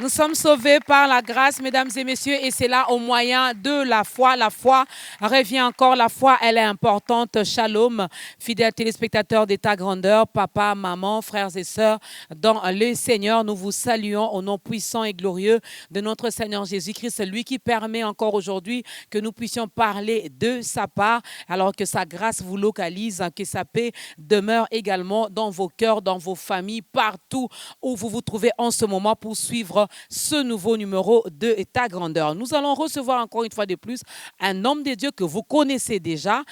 Nous sommes sauvés par la grâce, mesdames et messieurs, et c'est là au moyen de la foi. La foi revient encore, la foi, elle est importante. Shalom, fidèles téléspectateurs d'État Grandeur, papa, maman, frères et sœurs, dans le Seigneur, nous vous saluons au nom puissant et glorieux de notre Seigneur Jésus-Christ, celui qui permet encore aujourd'hui que nous puissions parler de sa part, alors que sa grâce vous localise, que sa paix demeure également dans vos cœurs, dans vos familles, partout où vous vous trouvez en ce moment pour suivre ce nouveau numéro de État Grandeur. Nous allons recevoir encore une fois de plus un homme de Dieu que vous connaissez déjà,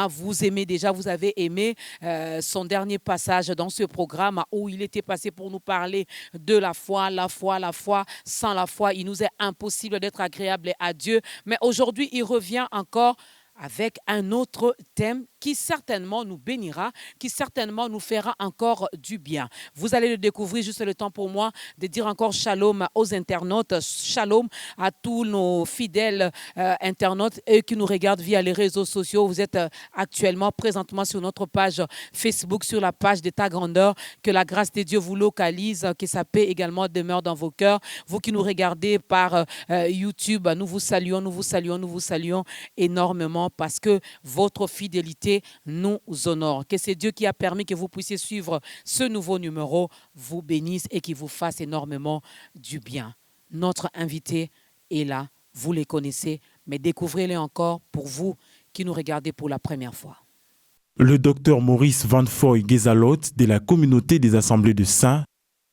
vous aimez déjà, vous avez aimé son dernier passage dans ce programme où il était passé pour nous parler de la foi, la foi, la foi. Sans la foi, il nous est impossible d'être agréable à Dieu. Mais aujourd'hui, il revient encore avec un autre thème qui certainement nous bénira, qui certainement nous fera encore du bien. Vous allez le découvrir, juste le temps pour moi de dire encore shalom aux internautes, shalom à tous nos fidèles internautes et qui nous regardent via les réseaux sociaux. Vous êtes actuellement, présentement sur notre page Facebook, sur la page d'État Grandeur. Que la grâce de Dieu vous localise, que sa paix également demeure dans vos cœurs. Vous qui nous regardez par YouTube, nous vous saluons, nous vous saluons, nous vous saluons énormément parce que votre fidélité nous honore. Que c'est Dieu qui a permis que vous puissiez suivre ce nouveau numéro, vous bénisse et qu'il vous fasse énormément du bien. Notre invité est là, vous les connaissez, mais découvrez-les encore pour vous qui nous regardez pour la première fois. Le docteur Maurice Van Foy Gezalot de la communauté des Assemblées de Saints,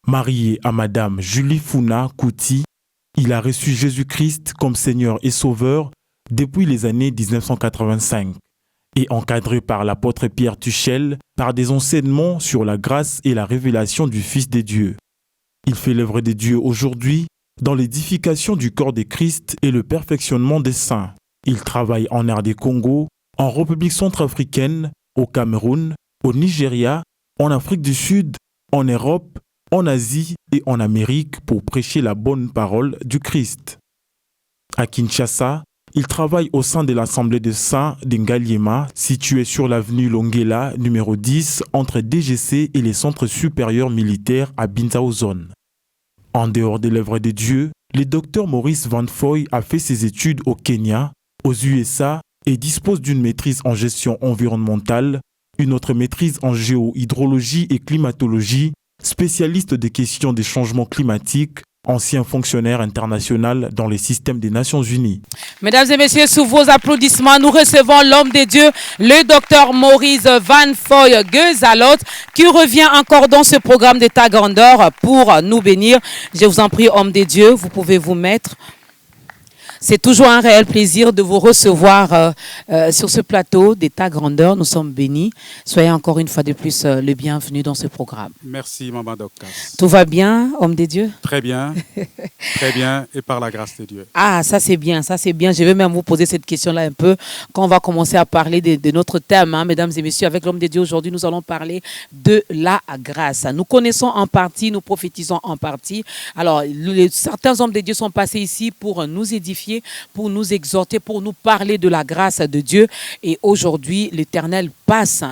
marié à Madame Julie Founa Kouti, il a reçu Jésus-Christ comme Seigneur et Sauveur depuis les années 1985 et encadré par l'apôtre Pierre Tuchel par des enseignements sur la grâce et la révélation du Fils de Dieu. Il fait l'œuvre de Dieu aujourd'hui dans l'édification du corps de Christ et le perfectionnement des saints. Il travaille en RD Congo, en République centrafricaine, au Cameroun, au Nigeria, en Afrique du Sud, en Europe, en Asie et en Amérique pour prêcher la bonne parole du Christ. À Kinshasa, il travaille au sein de l'Assemblée de Saints d'Ngaliema, située sur l'avenue Longela, numéro 10, entre DGC et les centres supérieurs militaires à Bintaozone. En dehors de l'œuvre de Dieu, le docteur Maurice Van Foy a fait ses études au Kenya, aux USA et dispose d'une maîtrise en gestion environnementale, une autre maîtrise en géohydrologie et climatologie, spécialiste des questions des changements climatiques, ancien fonctionnaire international dans les systèmes des Nations Unies. Mesdames et messieurs, sous vos applaudissements, nous recevons l'homme de Dieu, le docteur Maurice Van Foy Gezalot, qui revient encore dans ce programme d'État Grandeur pour nous bénir. Je vous en prie, homme de Dieu, vous pouvez vous mettre. C'est toujours un réel plaisir de vous recevoir sur ce plateau d'État Grandeur. Nous sommes bénis. Soyez encore une fois de plus le bienvenu dans ce programme. Merci, Maman Docas. Tout va bien, homme de Dieu? Très bien, et par la grâce de Dieu. Ah, ça c'est bien, ça c'est bien. Je vais même vous poser cette question-là un peu quand on va commencer à parler de notre thème, mesdames et messieurs. Avec l'homme de Dieu aujourd'hui, nous allons parler de la grâce. Nous connaissons en partie, nous prophétisons en partie. Alors, certains hommes de Dieu sont passés ici pour nous édifier, pour nous exhorter, pour nous parler de la grâce de Dieu. Et aujourd'hui, l'Éternel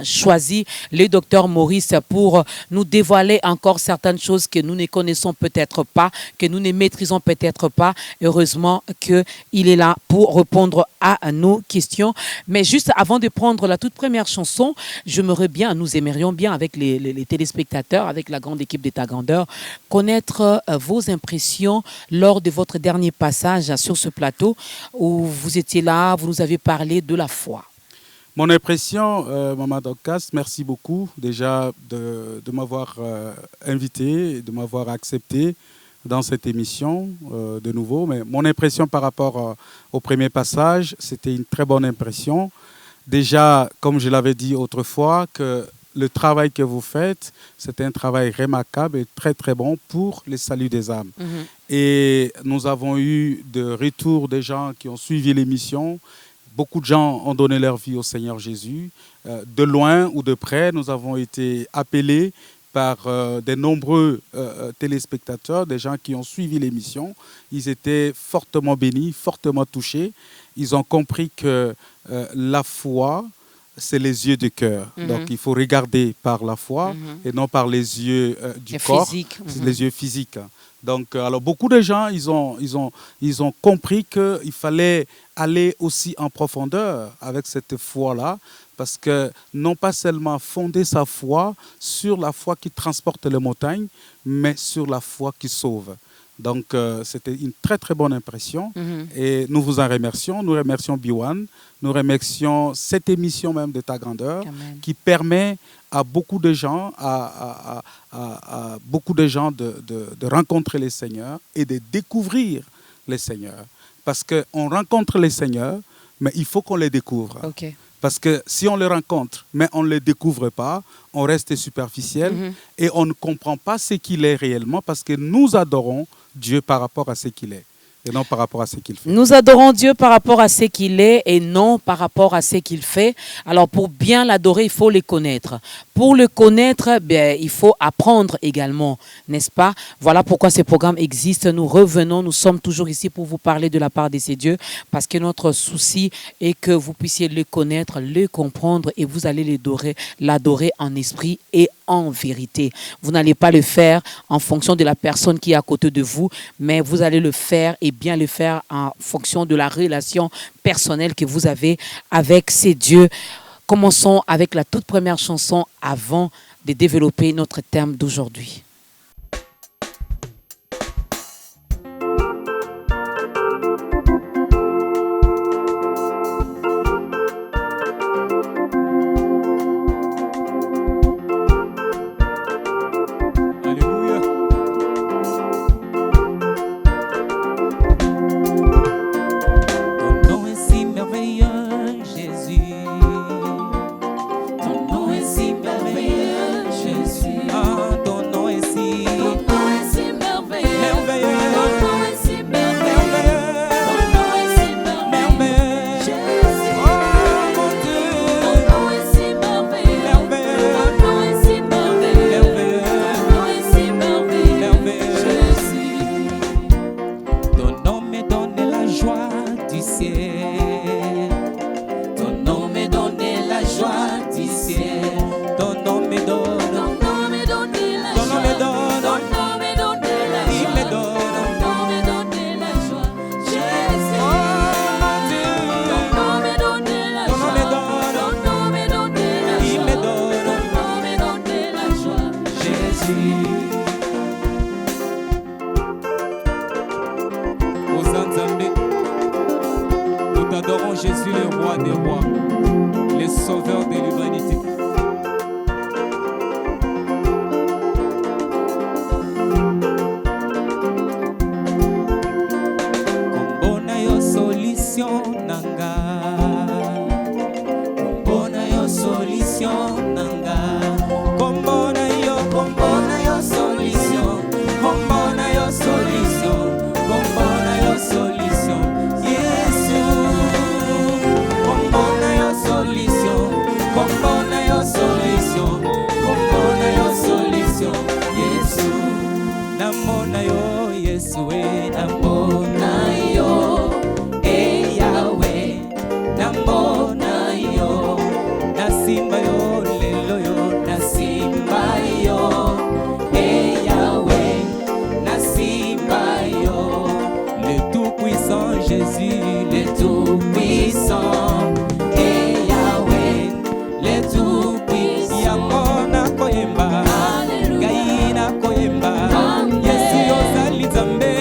choisit le docteur Maurice pour nous dévoiler encore certaines choses que nous ne connaissons peut-être pas, que nous ne maîtrisons peut-être pas. Heureusement qu'il est là pour répondre à nos questions. Mais juste avant de prendre la toute première chanson, nous aimerions bien avec les téléspectateurs, avec la grande équipe d'État Grandeur, connaître vos impressions lors de votre dernier passage sur ce plateau où vous étiez là, vous nous avez parlé de la foi. Mon impression, Maman Docas, merci beaucoup déjà de m'avoir invité, de m'avoir accepté dans cette émission de nouveau. Mais mon impression par rapport au premier passage, c'était une très bonne impression. Déjà, comme je l'avais dit autrefois, que le travail que vous faites, c'est un travail remarquable et très très bon pour le salut des âmes. Et nous avons eu de retours des gens qui ont suivi l'émission. Beaucoup de gens ont donné leur vie au Seigneur Jésus. De loin ou de près, nous avons été appelés par de nombreux téléspectateurs, des gens qui ont suivi l'émission. Ils étaient fortement bénis, fortement touchés. Ils ont compris que la foi c'est les yeux du cœur. Donc, il faut regarder par la foi et non par les yeux du corps, les yeux physiques. Donc, alors beaucoup de gens, ils ont compris qu'il fallait aller aussi en profondeur avec cette foi-là, parce que non pas seulement fonder sa foi sur la foi qui transporte les montagnes, mais sur la foi qui sauve. Donc, c'était une très, très bonne impression. Et nous vous en remercions. Nous remercions B1. Nous remercions cette émission même de Ta Grandeur. Amen. Qui permet à beaucoup de gens, à beaucoup de gens de rencontrer les Seigneurs et de découvrir les Seigneurs. Parce qu'on rencontre les Seigneurs, mais il faut qu'on les découvre. Okay. Parce que si on les rencontre, mais on ne les découvre pas, on reste superficiel et on ne comprend pas ce qu'il est réellement, parce que nous adorons Dieu par rapport à ce qu'il est et non par rapport à ce qu'il fait. Nous adorons Dieu par rapport à ce qu'il est et non par rapport à ce qu'il fait. Alors pour bien l'adorer, il faut le connaître. Pour le connaître, il faut apprendre également, n'est-ce pas? Voilà pourquoi ce programme existe. Nous revenons, nous sommes toujours ici pour vous parler de la part de ces dieux, parce que notre souci est que vous puissiez le connaître, le comprendre, et vous allez l'adorer en esprit et en vérité. Vous n'allez pas le faire en fonction de la personne qui est à côté de vous, mais vous allez le faire et bien le faire en fonction de la relation personnelle que vous avez avec ces dieux. Commençons avec la toute première chanson avant de développer notre thème d'aujourd'hui. Jésus, le roi des rois, le sauveur de l'humanité. Kombona yo solution nanga, kombona yo solution nanga, kombona yo solution, kombona yo solution, kombona yo solution. Namona yo Yesu, namona yo Yahweh, namona yo, nasimba yo lelo yo, nasimba yo Yahweh, nasimba yo, le tout puissant Jésus, le tout puissant Yahweh, le tout puissant. Yamona koyemba, gaina koyemba. Yesu yo zali zambe.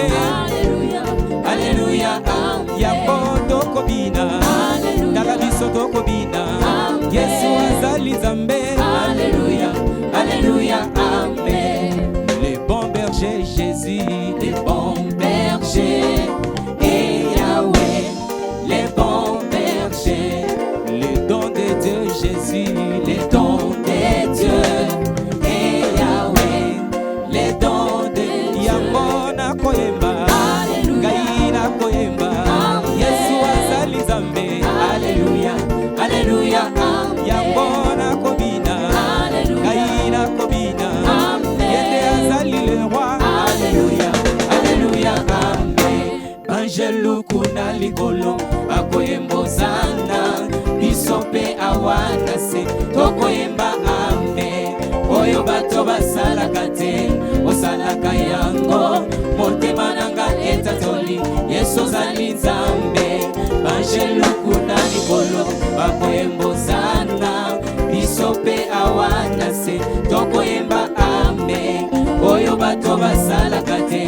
bato basalaka te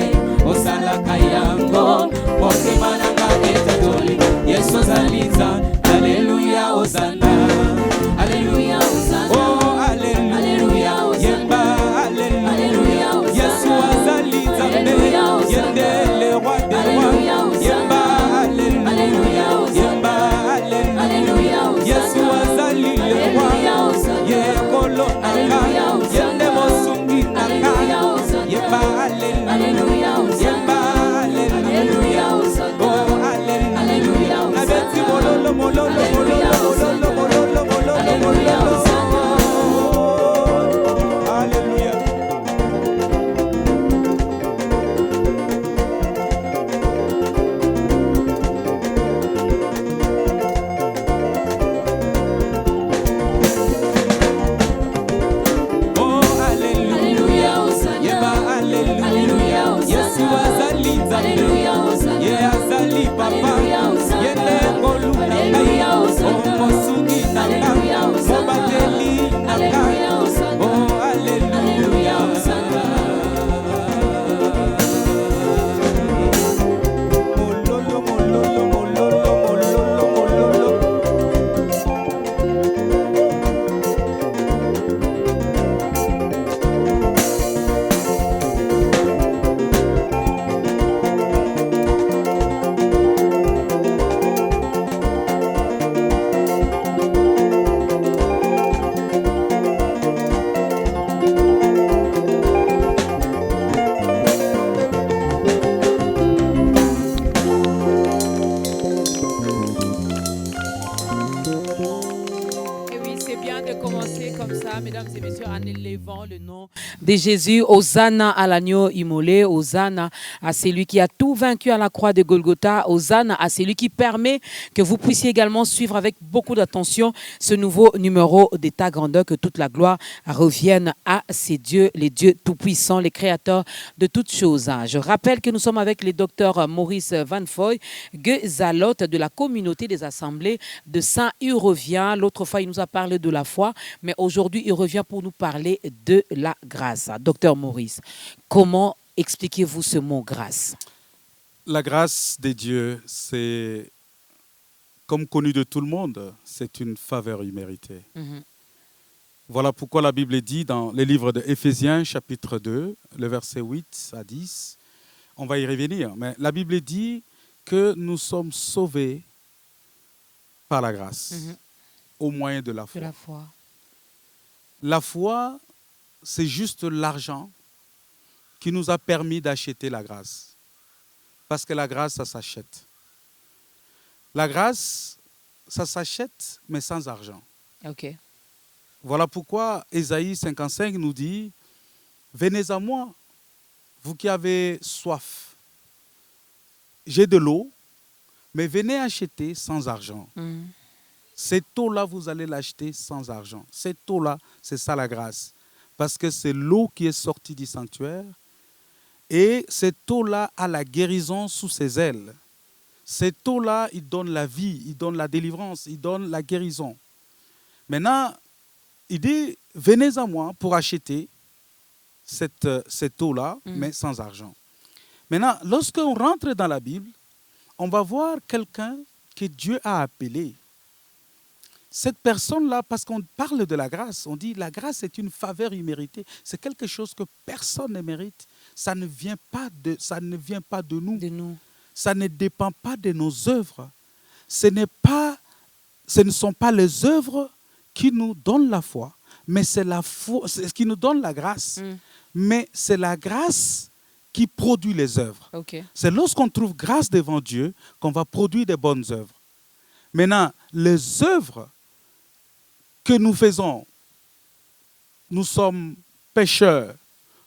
osalaka yango motema nanga etatoli yesu ozali nzambe aleluya ozana aleluya ozana oh aleluya yemba aleluya yesu azali nzambe yende le roi des rois yemba aleluya yemba aleluya yesu azali le roi yekolo nanga yende mosungi nanga yemba aleluya yemba aleluya oh aleluya nabeti mololo mololo mololo mololo mololo mololo mololo aleluya. De Jésus, Hosanna à l'agneau immolé, Hosanna à celui qui a tout vaincu à la croix de Golgotha, Hosanna à celui qui permet que vous puissiez également suivre avec beaucoup d'attention ce nouveau numéro d'État grandeur, que toute la gloire revienne à ces dieux, les dieux tout-puissants, les créateurs de toutes choses. Je rappelle que nous sommes avec le docteur Maurice Van Foy Gezalot de la communauté des assemblées de Saint. Il revient, l'autre fois il nous a parlé de la foi, mais aujourd'hui il revient pour nous parler de la grâce. Docteur Maurice, comment expliquez-vous ce mot grâce? La grâce de Dieu, c'est, comme connu de tout le monde, c'est une faveur imméritée. Voilà pourquoi la Bible dit dans le livre d'Éphésiens, chapitre 2, le verset 8 à 10, on va y revenir, mais la Bible dit que nous sommes sauvés par la grâce, au moyen de la foi. La foi, c'est juste l'argent qui nous a permis d'acheter la grâce. Parce que la grâce, ça s'achète. La grâce, ça s'achète, mais sans argent. Okay. Voilà pourquoi Ésaïe 55 nous dit « Venez à moi, vous qui avez soif. J'ai de l'eau, mais venez acheter sans argent. Cette eau-là, vous allez l'acheter sans argent. Cette eau-là, c'est ça la grâce. Parce que c'est l'eau qui est sortie du sanctuaire. Et cette eau-là a la guérison sous ses ailes. Cette eau-là, il donne la vie, il donne la délivrance, il donne la guérison. Maintenant, il dit, venez à moi pour acheter cette eau-là, mais sans argent. Maintenant, lorsqu'on rentre dans la Bible, on va voir quelqu'un que Dieu a appelé. Cette personne-là, parce qu'on parle de la grâce, on dit la grâce est une faveur imméritée. C'est quelque chose que personne ne mérite. Ça ne vient pas de nous. Ça ne dépend pas de nos œuvres. Ce ne sont pas les œuvres qui nous donnent la foi, mais c'est la foi qui nous donne la grâce. Mais c'est la grâce qui produit les œuvres. Okay. C'est lorsqu'on trouve grâce devant Dieu qu'on va produire des bonnes œuvres. Maintenant, les œuvres que nous faisons, nous sommes pécheurs,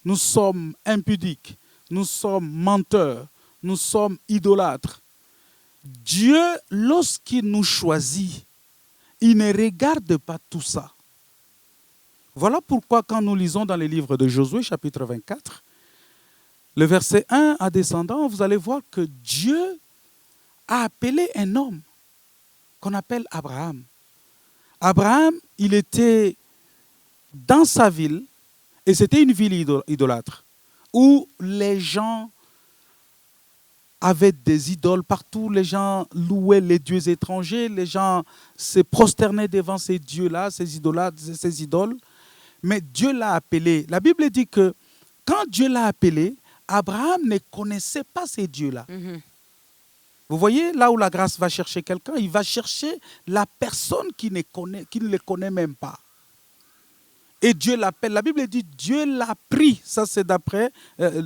nous sommes impudiques, nous sommes menteurs, nous sommes idolâtres. Dieu, lorsqu'il nous choisit, il ne regarde pas tout ça. Voilà pourquoi quand nous lisons dans les livres de Josué, chapitre 24, le verset 1 à descendant, vous allez voir que Dieu a appelé un homme qu'on appelle Abraham. Abraham, il était dans sa ville, et c'était une ville idolâtre. où les gens avaient des idoles partout, les gens louaient les dieux étrangers, les gens se prosternaient devant ces dieux-là, ces idoles. Mais Dieu l'a appelé. La Bible dit que quand Dieu l'a appelé, Abraham ne connaissait pas ces dieux-là. Vous voyez, là où la grâce va chercher quelqu'un, il va chercher la personne qui ne le connaît même pas. Et Dieu l'appelle. La Bible dit Dieu l'a pris. Ça, c'est d'après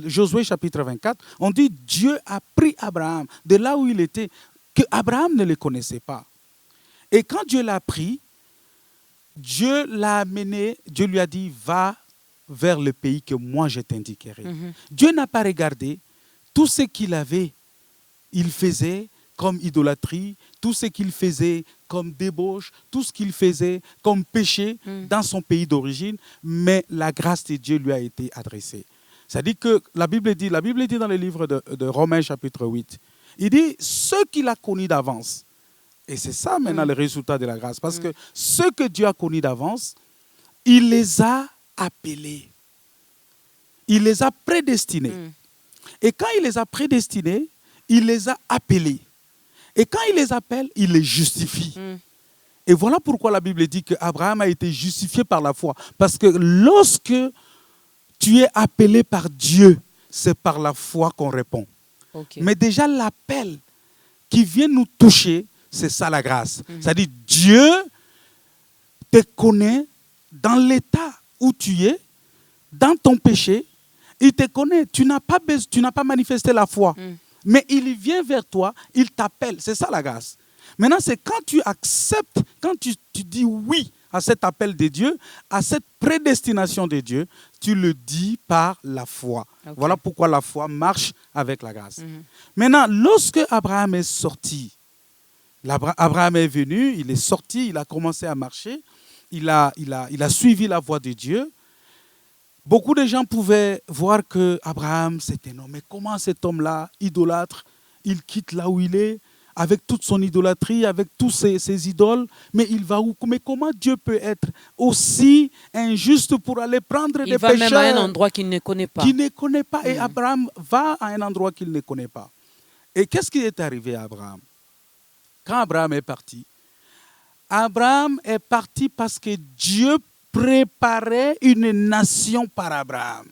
Josué chapitre 24. On dit Dieu a pris Abraham de là où il était, que Abraham ne le connaissait pas. Et quand Dieu l'a pris, Dieu l'a amené, Dieu lui a dit, va vers le pays que moi je t'indiquerai. Dieu n'a pas regardé tout ce qu'il avait, il faisait comme idolâtrie, tout ce qu'il faisait comme débauche, tout ce qu'il faisait comme péché dans son pays d'origine, mais la grâce de Dieu lui a été adressée. C'est-à-dire que la Bible dit dans le livre de Romains chapitre 8, il dit ce qu'il a connu d'avance. Et c'est ça maintenant le résultat de la grâce. Parce que ceux que Dieu a connus d'avance, il les a appelés. Il les a prédestinés. Et quand il les a prédestinés, il les a appelés. Et quand il les appelle, il les justifie. Et voilà pourquoi la Bible dit qu'Abraham a été justifié par la foi. Parce que lorsque tu es appelé par Dieu, c'est par la foi qu'on répond. Mais déjà l'appel qui vient nous toucher, c'est ça la grâce. C'est-à-dire Dieu te connaît dans l'état où tu es, dans ton péché. Il te connaît. Tu n'as pas manifesté la foi. Mais il vient vers toi, il t'appelle. C'est ça la grâce. Maintenant, c'est quand tu acceptes, quand tu dis oui à cet appel de Dieu, à cette prédestination de Dieu, tu le dis par la foi. Voilà pourquoi la foi marche avec la grâce. Maintenant, lorsque Abraham est sorti, Abraham est venu, il est sorti, il a commencé à marcher, il a suivi la voie de Dieu. Beaucoup de gens pouvaient voir que Abraham, c'est un homme. Mais comment cet homme-là, idolâtre, il quitte là où il est, avec toute son idolâtrie, avec tous ses idoles, mais il va où? Mais comment Dieu peut être aussi injuste pour aller prendre des pécheurs? Il va même à un endroit qu'il ne connaît pas. Qu'il ne connaît pas. Et Abraham va à un endroit qu'il ne connaît pas. Et qu'est-ce qui est arrivé à Abraham? Quand Abraham est parti parce que Dieu préparait une nation par Abraham.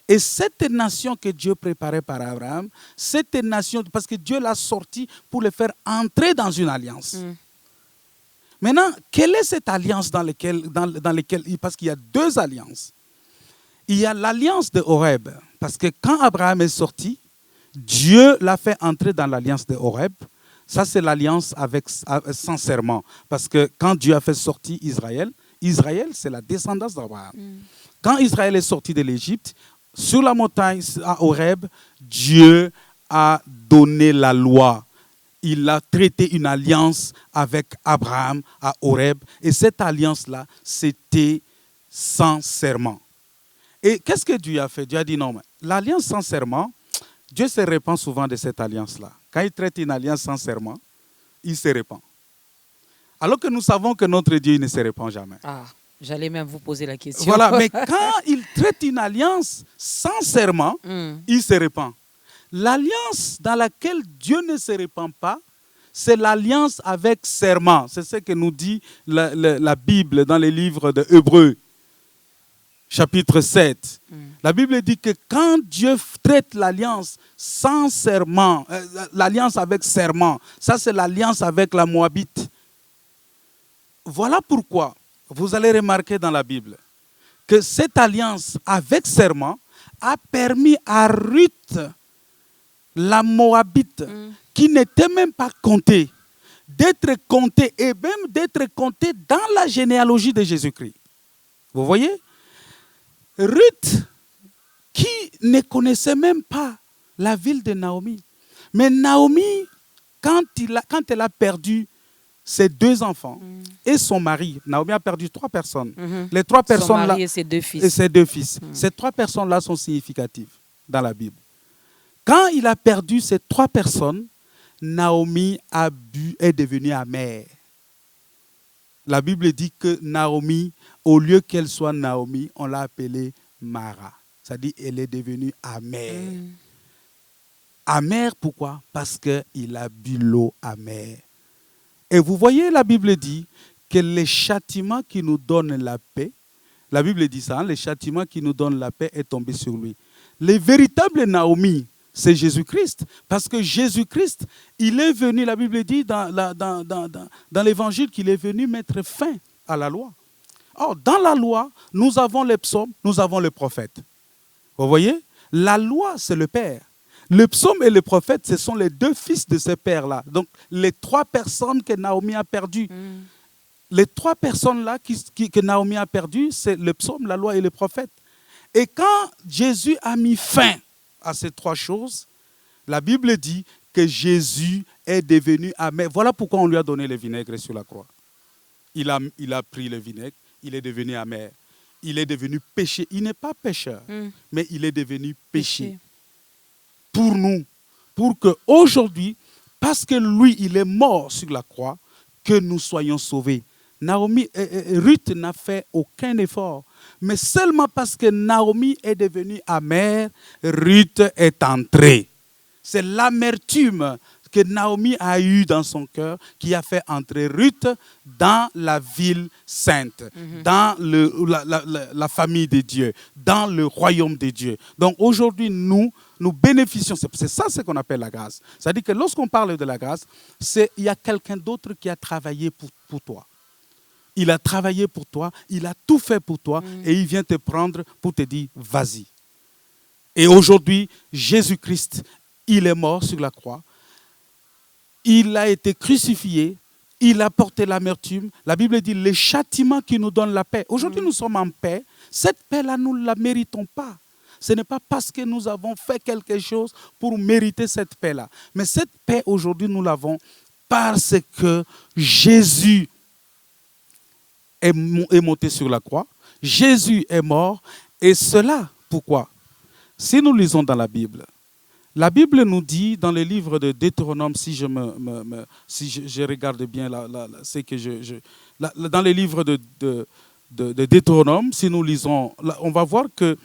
Et cette nation que Dieu préparait par Abraham, cette nation, parce que Dieu l'a sorti pour le faire entrer dans une alliance. Maintenant, quelle est cette alliance dans laquelle, parce qu'il y a deux alliances. Il y a l'alliance de Horeb, parce que quand Abraham est sorti, Dieu l'a fait entrer dans l'alliance de Horeb. Ça, c'est l'alliance sans serment. Parce que quand Dieu a fait sortir Israël, c'est la descendance d'Abraham. Quand Israël est sorti de l'Égypte, sur la montagne à Horeb, Dieu a donné la loi. Il a traité une alliance avec Abraham à Horeb. Et cette alliance-là, c'était sans serment. Et qu'est-ce que Dieu a fait? Dieu a dit non, mais l'alliance sans serment, Dieu se répand souvent de cette alliance-là. Quand il traite une alliance sans serment, il se répand. Alors que nous savons que notre Dieu ne se répand jamais. J'allais même vous poser la question. Voilà, mais quand il traite une alliance sans serment, il se répand. L'alliance dans laquelle Dieu ne se répand pas, c'est l'alliance avec serment. C'est ce que nous dit la Bible dans les livres de Hébreux, chapitre 7. La Bible dit que quand Dieu traite l'alliance sans serment, l'alliance avec serment, ça c'est l'alliance avec la Moabite. Voilà pourquoi vous allez remarquer dans la Bible que cette alliance avec serment a permis à Ruth, la Moabite, qui n'était même pas comptée, d'être comptée et même d'être comptée dans la généalogie de Jésus-Christ. Vous voyez? Ruth, qui ne connaissait même pas la ville de Naomi. Mais Naomi, quand elle a perdu ses deux enfants et son mari, Naomi a perdu 3 personnes. Les 3 personnes-là, son mari et ses 2 fils. Et ses 2 fils. Ces 3 personnes-là sont significatives dans la Bible. Quand il a perdu ces 3 personnes, Naomi est devenue amère. La Bible dit que Naomi, au lieu qu'elle soit Naomi, on l'a appelée Mara. Ça dit, elle est devenue amère. Amère, pourquoi? Parce qu'il a bu l'eau amère. Et vous voyez, la Bible dit que les châtiments qui nous donnent la paix, la Bible dit ça, hein, les châtiments qui nous donnent la paix est tombé sur lui. Les véritables Naomi, c'est Jésus-Christ. Parce que Jésus-Christ, il est venu, la Bible dit dans l'évangile qu'il est venu mettre fin à la loi. Or, dans la loi, nous avons les psaumes, nous avons les prophètes. Vous voyez? La loi, c'est le Père. Le psaume et le prophète, ce sont les deux fils de ce père-là. Donc, les trois personnes que Naomi a perdues. Les trois personnes-là que Naomi a perdues, c'est le psaume, la loi et le prophète. Et quand Jésus a mis fin à ces trois choses, la Bible dit que Jésus est devenu amer. Voilà pourquoi on lui a donné le vinaigre sur la croix. Il a pris le vinaigre, il est devenu amer. Il est devenu péché. Il n'est pas pécheur, mais il est devenu péché. Pour nous, pour qu'aujourd'hui, parce que lui, il est mort sur la croix, que nous soyons sauvés. Ruth n'a fait aucun effort, mais seulement parce que Naomi est devenue amère, Ruth est entrée. C'est l'amertume que Naomi a eue dans son cœur qui a fait entrer Ruth dans la ville sainte, dans la famille de Dieu, dans le royaume de Dieu. Donc aujourd'hui, nous bénéficions, c'est ça ce qu'on appelle la grâce. C'est-à-dire que lorsqu'on parle de la grâce, il y a quelqu'un d'autre qui a travaillé pour toi. Il a travaillé pour toi, il a tout fait pour toi et il vient te prendre pour te dire vas-y. Et aujourd'hui, Jésus-Christ, il est mort sur la croix. Il a été crucifié, il a porté l'amertume. La Bible dit les châtiments qui nous donnent la paix. Aujourd'hui, nous sommes en paix. Cette paix-là, nous ne la méritons pas. Ce n'est pas parce que nous avons fait quelque chose pour mériter cette paix-là. Mais cette paix, aujourd'hui, nous l'avons parce que Jésus est monté sur la croix. Jésus est mort. Et cela, pourquoi? Si nous lisons dans la Bible nous dit dans le livre de Deutéronome, si je regarde bien c'est que dans le livre de Deutéronome, si nous lisons, on va voir que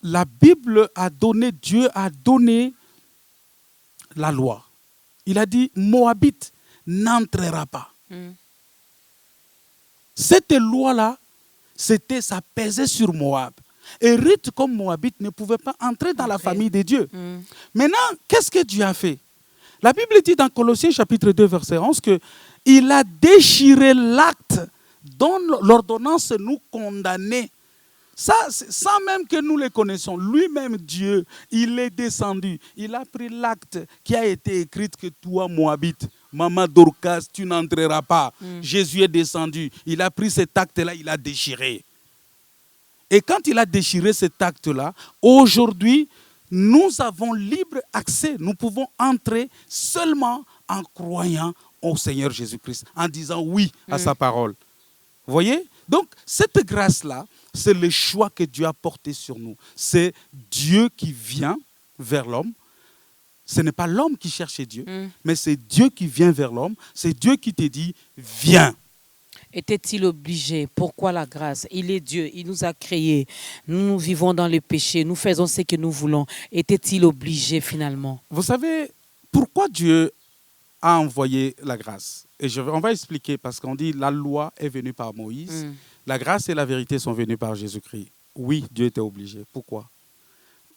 la Bible Dieu a donné la loi. Il a dit, Moabite n'entrera pas. Cette loi-là, ça pesait sur Moab. Et Ruth, comme Moabite, ne pouvait pas entrer dans la famille de Dieu. Maintenant, qu'est-ce que Dieu a fait? La Bible dit dans Colossiens chapitre 2, verset 11, qu'il a déchiré l'acte dont l'ordonnance nous condamnait. Ça, sans même que nous le connaissions, lui-même Dieu, il est descendu. Il a pris l'acte qui a été écrit que toi, Moabite, Maman Dorcas, tu n'entreras pas. Jésus est descendu. Il a pris cet acte-là, il a déchiré. Et quand il a déchiré cet acte-là, aujourd'hui, nous avons libre accès. Nous pouvons entrer seulement en croyant au Seigneur Jésus-Christ, en disant oui à sa parole. Vous voyez? Donc, cette grâce-là, c'est le choix que Dieu a porté sur nous. C'est Dieu qui vient vers l'homme. Ce n'est pas l'homme qui cherche Dieu, mais c'est Dieu qui vient vers l'homme. C'est Dieu qui te dit, viens. Était-il obligé? Pourquoi la grâce? Il est Dieu, il nous a créés. Nous vivons dans le péché, nous faisons ce que nous voulons. Était-il obligé finalement? Vous savez, pourquoi Dieu a envoyé la grâce? Et on va expliquer, parce qu'on dit la loi est venue par Moïse, la grâce et la vérité sont venues par Jésus-Christ. Oui, Dieu était obligé. Pourquoi?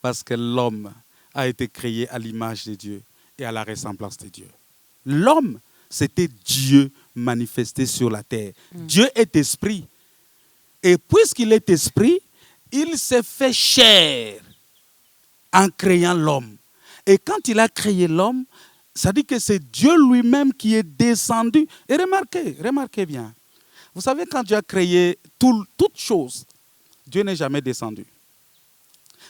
Parce que l'homme a été créé à l'image de Dieu et à la ressemblance de Dieu. L'homme, c'était Dieu manifesté sur la terre. Dieu est esprit. Et puisqu'il est esprit, il s'est fait chair en créant l'homme. Et quand il a créé l'homme, ça dit que c'est Dieu lui-même qui est descendu. Et remarquez bien. Vous savez, quand Dieu a créé toutes choses, Dieu n'est jamais descendu.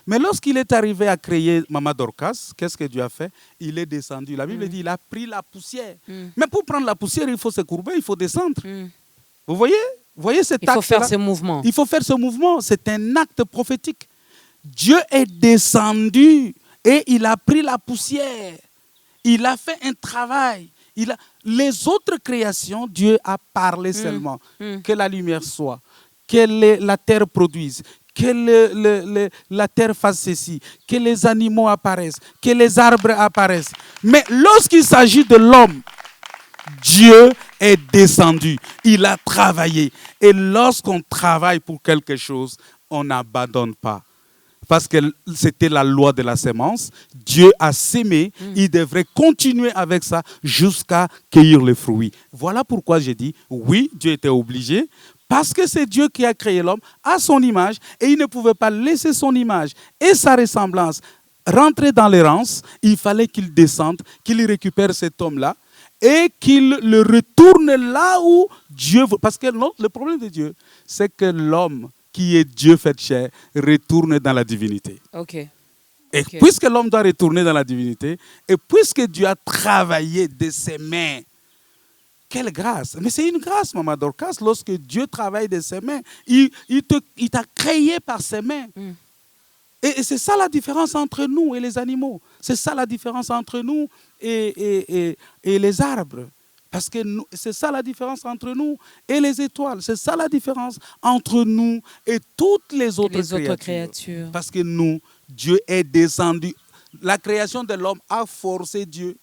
Mais lorsqu'il est arrivé à créer Maman Dorcas, qu'est-ce que Dieu a fait? Il est descendu. La Bible dit qu'il a pris la poussière. Mais pour prendre la poussière, il faut se courber, il faut descendre. Vous voyez cet acte-là? Il faut faire ce mouvement. Il faut faire ce mouvement. C'est un acte prophétique. Dieu est descendu et il a pris la poussière. Il a fait un travail. Les autres créations, Dieu a parlé seulement. Que la lumière soit, que la terre produise, que la terre fasse ceci, que les animaux apparaissent, que les arbres apparaissent. Mais lorsqu'il s'agit de l'homme, Dieu est descendu, il a travaillé. Et lorsqu'on travaille pour quelque chose, on n'abandonne pas. Parce que c'était la loi de la sémence. Dieu a sémé, il devrait continuer avec ça jusqu'à cueillir le fruit. Voilà pourquoi j'ai dit, oui, Dieu était obligé, parce que c'est Dieu qui a créé l'homme à son image, et il ne pouvait pas laisser son image et sa ressemblance rentrer dans l'errance. Il fallait qu'il descende, qu'il récupère cet homme-là, et qu'il le retourne là où Dieu veut. Parce que le problème de Dieu, c'est que l'homme qui est Dieu fait chair retourne dans la divinité. OK. Et puisque l'homme doit retourner dans la divinité, et puisque Dieu a travaillé de ses mains, quelle grâce! Mais c'est une grâce, Maman Dorcas, lorsque Dieu travaille de ses mains. Il t'a créé par ses mains. Et c'est ça la différence entre nous et les animaux. C'est ça la différence entre nous et les arbres. Parce que c'est ça la différence entre nous et les étoiles. C'est ça la différence entre nous et toutes les autres créatures. Parce que nous, Dieu est descendu. La création de l'homme a forcé Dieu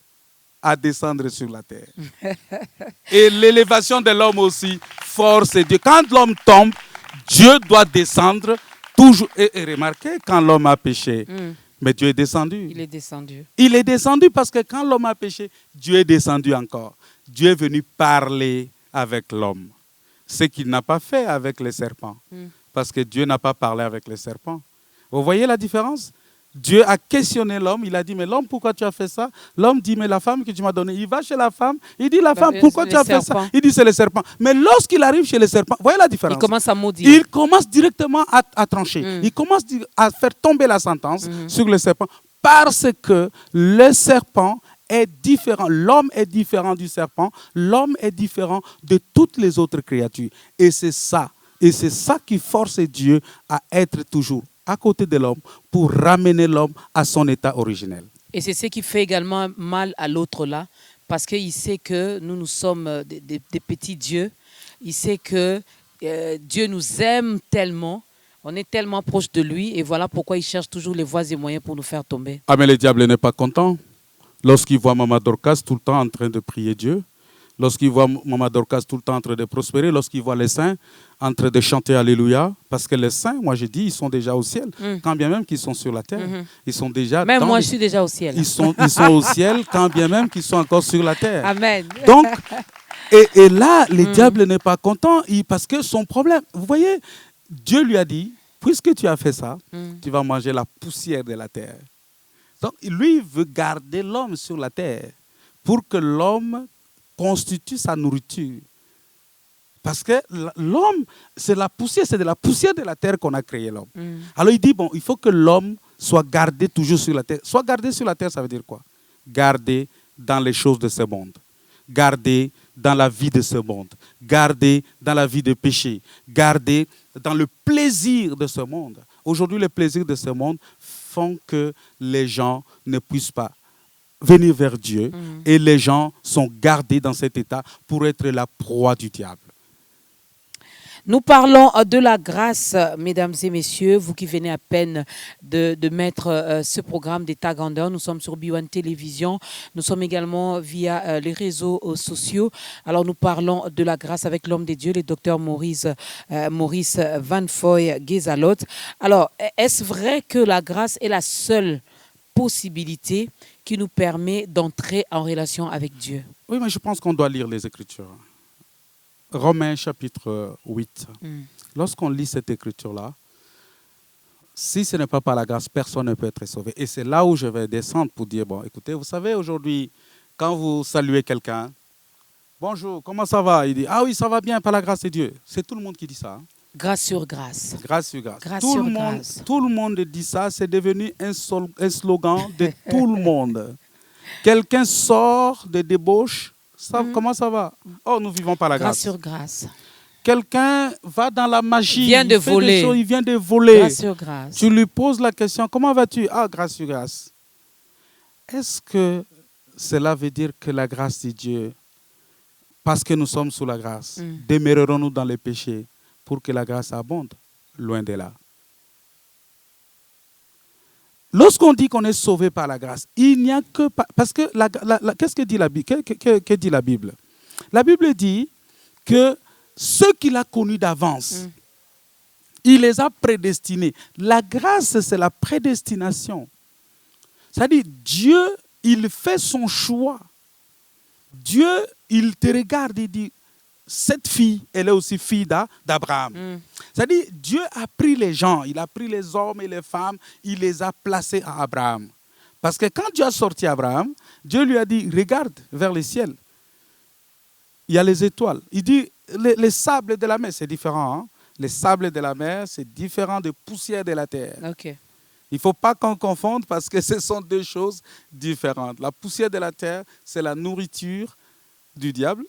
à descendre sur la terre. Et l'élévation de l'homme aussi force Dieu. Quand l'homme tombe, Dieu doit descendre toujours. Et remarquez, quand l'homme a péché, mais Dieu est descendu. Il est descendu. Il est descendu parce que quand l'homme a péché, Dieu est descendu encore. Dieu est venu parler avec l'homme. Ce qu'il n'a pas fait avec les serpents. Parce que Dieu n'a pas parlé avec les serpents. Vous voyez la différence? Dieu a questionné l'homme. Il a dit, mais l'homme, pourquoi tu as fait ça? L'homme dit, mais la femme que tu m'as donnée. Il va chez la femme. Il dit, la femme, pourquoi tu as fait ça? Il dit, c'est les serpents. Mais lorsqu'il arrive chez les serpents, voyez la différence? Il commence à maudire. Il commence directement à trancher. Il commence à faire tomber la sentence sur le serpent. Parce que le serpent est différent. L'homme est différent du serpent. L'homme est différent de toutes les autres créatures. Et c'est ça. Et c'est ça qui force Dieu à être toujours à côté de l'homme pour ramener l'homme à son état originel. Et c'est ce qui fait également mal à l'autre là, parce qu'il sait que nous sommes des petits dieux. Il sait que Dieu nous aime tellement, on est tellement proche de lui, et voilà pourquoi il cherche toujours les voies et moyens pour nous faire tomber. Ah, mais le diable n'est pas content. Lorsqu'il voit Maman Dorcas tout le temps en train de prier Dieu, lorsqu'il voit Maman Dorcas tout le temps en train de prospérer, lorsqu'il voit les saints en train de chanter Alléluia, parce que les saints, moi j'ai dit, ils sont déjà au ciel, quand bien même qu'ils sont sur la terre. Ils sont déjà même moi, je suis déjà au ciel. Ils sont au ciel, quand bien même qu'ils sont encore sur la terre. Amen. Donc, et là, le diable n'est pas content, parce que son problème, vous voyez, Dieu lui a dit, puisque tu as fait ça, tu vas manger la poussière de la terre. Donc, lui veut garder l'homme sur la terre pour que l'homme constitue sa nourriture. Parce que l'homme, c'est la poussière, c'est de la poussière de la terre qu'on a créé l'homme. Alors il dit, bon, il faut que l'homme soit gardé toujours sur la terre. Soit gardé sur la terre, ça veut dire quoi? Gardé dans les choses de ce monde. Gardé dans la vie de ce monde. Gardé dans la vie de péché. Gardé dans le plaisir de ce monde. Aujourd'hui, les plaisirs de ce monde font que les gens ne puissent pas venir vers Dieu et les gens sont gardés dans cet état pour être la proie du diable. Nous parlons de la grâce, mesdames et messieurs, vous qui venez à peine de mettre ce programme d'État Grandeur. Nous sommes sur B1 Télévision, nous sommes également via les réseaux sociaux. Alors nous parlons de la grâce avec l'homme des dieux, le docteur Maurice Van Foy Gezalot. Alors, est-ce vrai que la grâce est la seule possibilité qui nous permet d'entrer en relation avec Dieu? Oui, mais je pense qu'on doit lire les Écritures. Romains chapitre 8. Lorsqu'on lit cette écriture-là, si ce n'est pas par la grâce, personne ne peut être sauvé. Et c'est là où je vais descendre pour dire, bon, écoutez, vous savez, aujourd'hui, quand vous saluez quelqu'un, bonjour, comment ça va? Il dit, ah oui, ça va bien, par la grâce de Dieu. C'est tout le monde qui dit ça. Grâce sur grâce. Grâce sur grâce. Grâce tout, sur le monde, grâce. tout le monde dit ça, c'est devenu un slogan de tout le monde. Quelqu'un sort de débauche, comment ça va? Oh, nous vivons par la grâce. Grâce sur grâce. Quelqu'un va dans la magie, il vient de voler. Il vient de voler. Grâce sur grâce. Tu lui poses la question, comment vas-tu? Ah, grâce sur grâce. Est-ce que cela veut dire que la grâce de Dieu, parce que nous sommes sous la grâce, demeurerons-nous dans les péchés pour que la grâce abonde? Loin de là. lorsqu'on dit qu'on est sauvé par la grâce, il n'y a que... Parce que qu'est-ce que dit la Bible? Que dit la Bible? La Bible dit que ceux qu'il a connus d'avance, il les a prédestinés. La grâce, c'est la prédestination. C'est-à-dire, Dieu, il fait son choix. Dieu, il te regarde et dit, cette fille, elle est aussi fille d'Abraham. C'est-à-dire, Dieu a pris les gens, il a pris les hommes et les femmes, il les a placés à Abraham. Parce que quand Dieu a sorti Abraham, Dieu lui a dit, regarde vers le ciel. Il y a les étoiles. Il dit, les sables de la mer, c'est différent. Hein? Les sables de la mer, c'est différent de poussière de la terre. Ok. Il ne faut pas qu'on confonde parce que ce sont deux choses différentes. La poussière de la terre, c'est la nourriture du diable,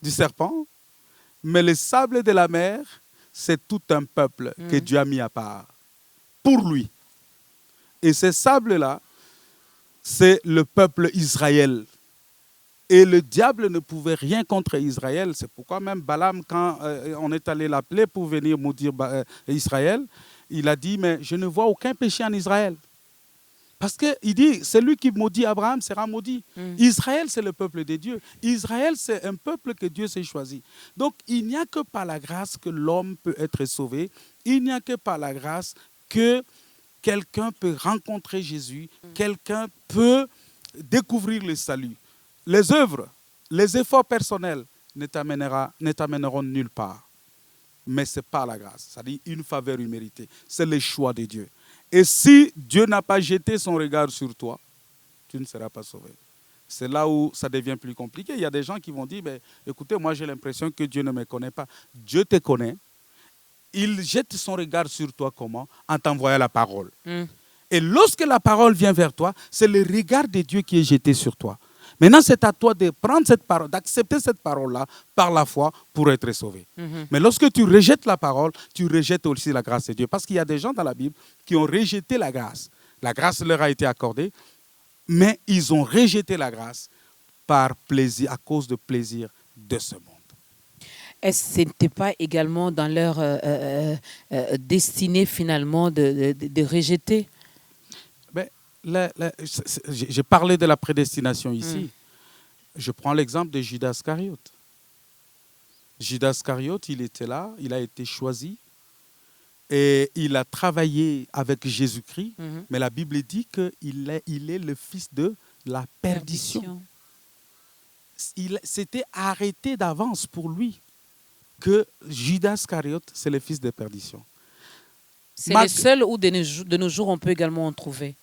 du serpent. Mais les sables de la mer, c'est tout un peuple que Dieu a mis à part pour lui. Et ces sables-là, c'est le peuple Israël. Et le diable ne pouvait rien contre Israël. C'est pourquoi même Balaam, quand on est allé l'appeler pour venir maudire Israël, il a dit, mais je ne vois aucun péché en Israël. Parce qu'il dit, celui qui maudit Abraham sera maudit. Israël, c'est le peuple de Dieu. Israël, c'est un peuple que Dieu s'est choisi. Donc, il n'y a que par la grâce que l'homme peut être sauvé. Il n'y a que par la grâce que quelqu'un peut rencontrer Jésus. Quelqu'un peut découvrir le salut. Les œuvres, les efforts personnels ne t'amèneront nulle part. Mais c'est par la grâce, c'est-à-dire une faveur imméritée. C'est le choix de Dieu. Et si Dieu n'a pas jeté son regard sur toi, tu ne seras pas sauvé. C'est là où ça devient plus compliqué. Il y a des gens qui vont dire, écoutez, moi j'ai l'impression que Dieu ne me connaît pas. Dieu te connaît. Il jette son regard sur toi comment? En t'envoyant la parole. Et lorsque la parole vient vers toi, c'est le regard de Dieu qui est jeté sur toi. Maintenant, c'est à toi de prendre cette parole, d'accepter cette parole-là par la foi pour être sauvé. Mais lorsque tu rejettes la parole, tu rejettes aussi la grâce de Dieu. Parce qu'il y a des gens dans la Bible qui ont rejeté la grâce. La grâce leur a été accordée, mais ils ont rejeté la grâce par plaisir, à cause de plaisir de ce monde. Est-ce que ce n'était pas également dans leur destinée finalement de rejeter? J'ai parlé de la prédestination ici. Je prends l'exemple de Judas Iscariote. Judas Iscariote, il était là, il a été choisi et il a travaillé avec Jésus-Christ. Mais la Bible dit qu'il est le fils de la perdition. C'était arrêté d'avance pour lui que Judas Iscariote, c'est le fils de perdition. C'est le seul où de nos jours on peut également en trouver.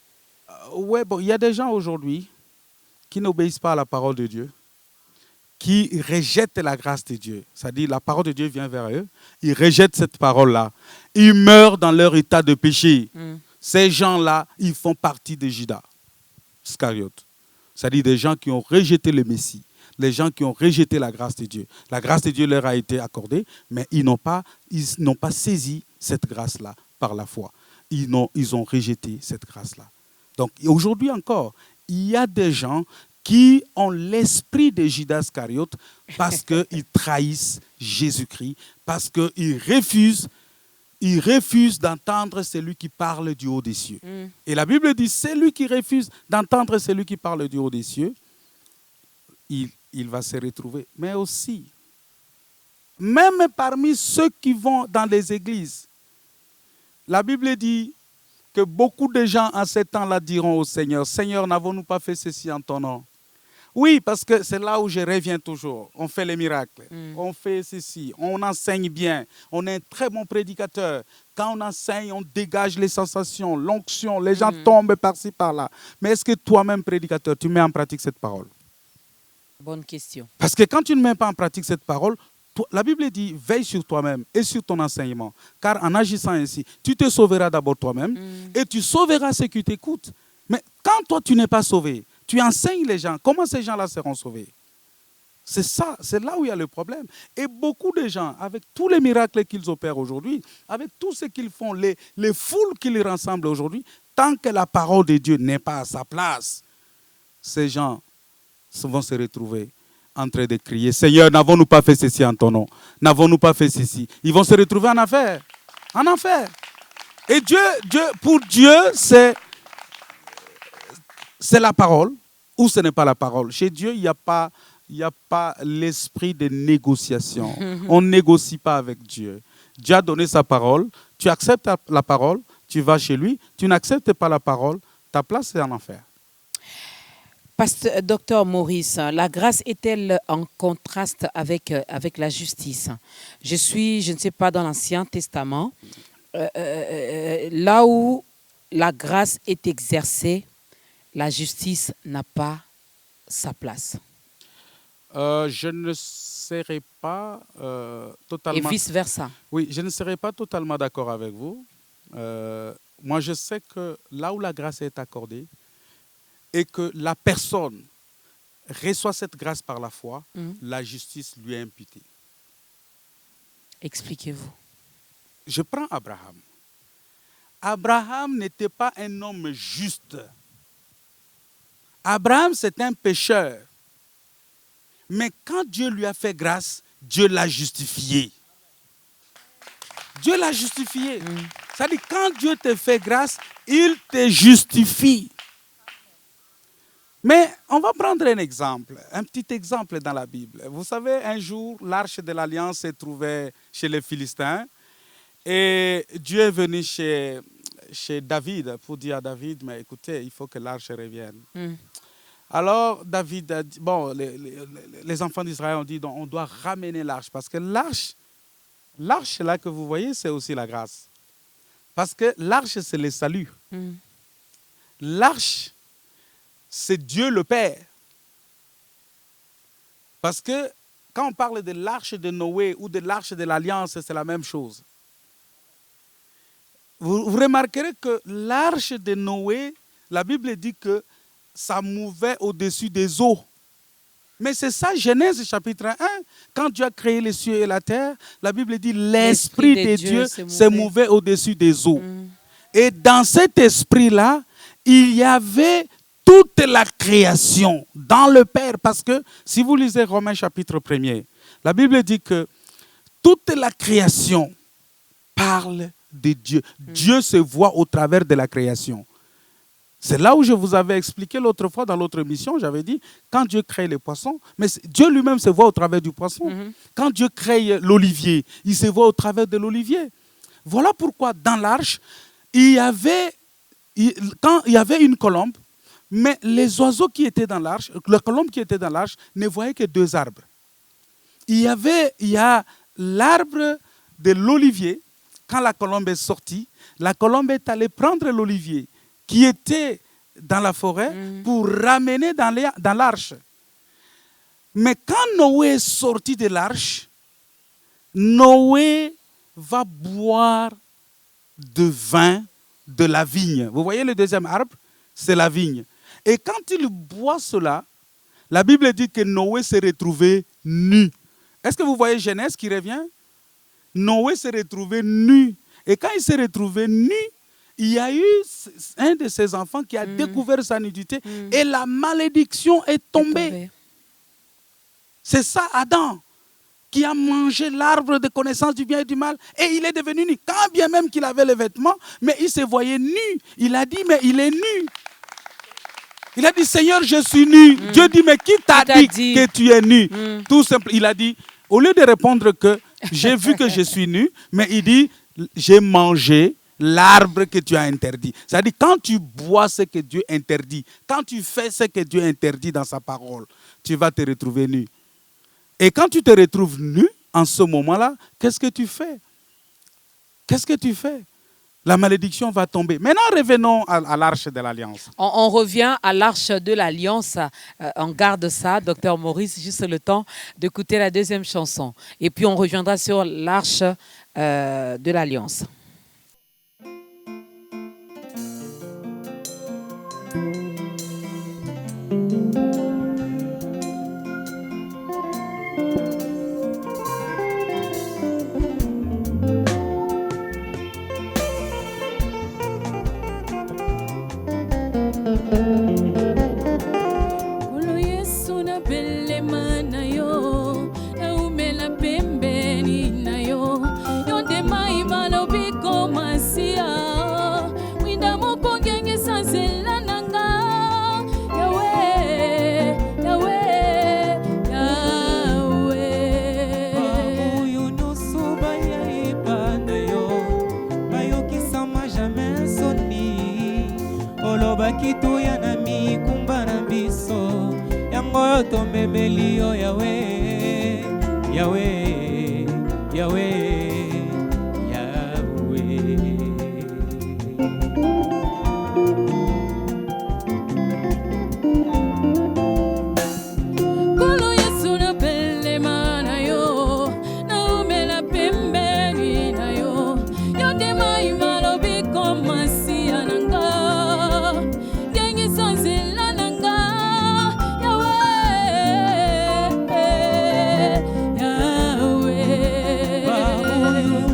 Ouais, il y a des gens aujourd'hui qui n'obéissent pas à la parole de Dieu, qui rejettent la grâce de Dieu. C'est-à-dire la parole de Dieu vient vers eux, ils rejettent cette parole-là. Ils meurent dans leur état de péché. Ces gens-là, ils font partie de Judas Iscariote. C'est-à-dire des gens qui ont rejeté le Messie, les gens qui ont rejeté la grâce de Dieu. La grâce de Dieu leur a été accordée, mais ils n'ont pas saisi cette grâce-là par la foi. Ils ont rejeté cette grâce-là. Donc aujourd'hui encore, il y a des gens qui ont l'esprit de Judas Iscariote parce qu'ils trahissent Jésus-Christ, parce qu'ils refusent d'entendre celui qui parle du haut des cieux. Et la Bible dit, celui qui refuse d'entendre celui qui parle du haut des cieux, il va se retrouver. Mais aussi, même parmi ceux qui vont dans les églises, la Bible dit que beaucoup de gens en ces temps-là diront au Seigneur, « Seigneur, n'avons-nous pas fait ceci en ton nom ?» Oui, parce que c'est là où je reviens toujours. On fait les miracles, on fait ceci, on enseigne bien, on est un très bon prédicateur. Quand on enseigne, on dégage les sensations, l'onction, les gens tombent par-ci, par-là. Mais est-ce que toi-même, prédicateur, tu mets en pratique cette parole? Bonne question. Parce que quand tu ne mets pas en pratique cette parole, la Bible dit, veille sur toi-même et sur ton enseignement. Car en agissant ainsi, tu te sauveras d'abord toi-même et tu sauveras ceux qui t'écoutent. Mais quand toi, tu n'es pas sauvé, tu enseignes les gens, comment ces gens-là seront sauvés? C'est ça, c'est là où il y a le problème. Et beaucoup de gens, avec tous les miracles qu'ils opèrent aujourd'hui, avec tout ce qu'ils font, les foules qu'ils rassemblent aujourd'hui, tant que la parole de Dieu n'est pas à sa place, ces gens vont se retrouver en train de crier, « Seigneur, n'avons-nous pas fait ceci en ton nom? N'avons-nous pas fait ceci ?» Ils vont se retrouver en enfer. En enfer. Et pour Dieu, c'est c'est la parole ou ce n'est pas la parole. Chez Dieu, il n'y a pas l'esprit de négociation. On ne négocie pas avec Dieu. Dieu a donné sa parole. Tu acceptes la parole, tu vas chez lui. Tu n'acceptes pas la parole, ta place c'est en enfer. Pasteur Docteur Maurice, la grâce est-elle en contraste avec la justice? Je ne sais pas, dans l'Ancien Testament, là où la grâce est exercée, la justice n'a pas sa place. Je ne serai pas totalement... Et vice-versa. Oui, je ne serai pas totalement d'accord avec vous. Moi, je sais que là où la grâce est accordée et que la personne reçoit cette grâce par la foi, la justice lui est imputée. Expliquez-vous. Je prends Abraham. Abraham n'était pas un homme juste. Abraham, c'est un pécheur. Mais quand Dieu lui a fait grâce, Dieu l'a justifié. Dieu l'a justifié. C'est-à-dire, quand Dieu te fait grâce, il te justifie. Mais on va prendre un exemple, un petit exemple dans la Bible. Vous savez, un jour, l'arche de l'Alliance s'est trouvée chez les Philistins. Et Dieu est venu chez David pour dire à David, mais écoutez, il faut que l'arche revienne. Alors David a dit, bon, les enfants d'Israël ont dit, donc, on doit ramener l'arche. Parce que l'arche là que vous voyez, c'est aussi la grâce. Parce que l'arche, c'est le salut. L'arche, c'est Dieu le Père. Parce que quand on parle de l'arche de Noé ou de l'arche de l'Alliance, c'est la même chose. Vous remarquerez que l'arche de Noé, la Bible dit que ça mouvait au-dessus des eaux. Mais c'est ça, Genèse chapitre 1. Quand Dieu a créé les cieux et la terre, la Bible dit l'Esprit de Dieu s'est mouvé au-dessus des eaux. Et dans cet esprit-là, il y avait toute la création dans le Père. Parce que si vous lisez Romains chapitre 1er, la Bible dit que toute la création parle de Dieu. Dieu se voit au travers de la création. C'est là où je vous avais expliqué l'autre fois dans l'autre émission, j'avais dit, quand Dieu crée les poissons, mais Dieu lui-même se voit au travers du poisson. Quand Dieu crée l'olivier, il se voit au travers de l'olivier. Voilà pourquoi dans l'arche, quand il y avait une colombe, mais les oiseaux qui étaient dans l'arche, la colombe qui était dans l'arche, ne voyaient que deux arbres. Il y a l'arbre de l'olivier. Quand la colombe est sortie, la colombe est allée prendre l'olivier qui était dans la forêt pour ramener dans l'arche. Mais quand Noé est sorti de l'arche, Noé va boire de vin de la vigne. Vous voyez le deuxième arbre? C'est la vigne. Et quand il boit cela, la Bible dit que Noé s'est retrouvé nu. Est-ce que vous voyez Genèse qui revient? Noé s'est retrouvé nu. Et quand il s'est retrouvé nu, il y a eu un de ses enfants qui a découvert sa nudité et la malédiction est tombée. C'est ça, Adam, qui a mangé l'arbre de connaissance du bien et du mal et il est devenu nu. Quand bien même qu'il avait les vêtements, mais il se voyait nu. Il a dit, mais il est nu. Il a dit, Seigneur, je suis nu. Dieu dit, mais qui t'a dit que tu es nu? Tout simple. Il a dit, au lieu de répondre que j'ai vu que je suis nu, mais il dit, j'ai mangé l'arbre que tu as interdit. C'est-à-dire, quand tu bois ce que Dieu interdit, quand tu fais ce que Dieu interdit dans sa parole, tu vas te retrouver nu. Et quand tu te retrouves nu, en ce moment-là, qu'est-ce que tu fais? Qu'est-ce que tu fais? La malédiction va tomber. Maintenant, revenons à l'arche de l'Alliance. On revient à l'arche de l'Alliance. On garde ça, Docteur Maurice, juste le temps d'écouter la deuxième chanson. Et puis, on reviendra sur l'arche de l'Alliance. Big olobaki tuya na mikumba na biso yango tomemeli yo Yawe Yawe Yawe Yawe. Kolo Yesu na belema na yo na umela pembeni na yo yote maima lobi komasi ananga gengi sonzela nanga Yawe Yawe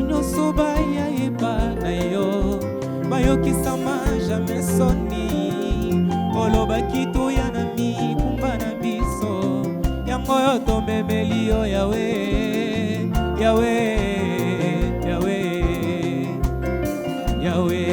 nyonso bayeba na yo bayokisama jamais soni olobaki toya na mikumba na biso yango yo tomemeli yo Yawe Yawe Yawe Yawe.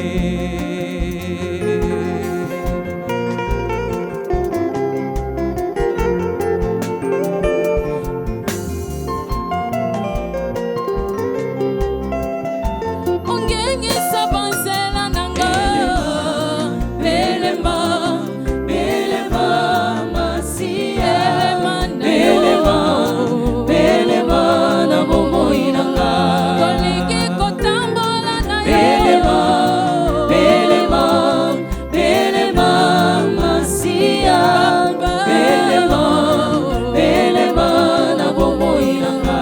ongengi sabanzela nanga belema belema masia belema belema na bomoi nanga kolingi kotambola na yo belema belema belema masia belema belema na bomoi nanga.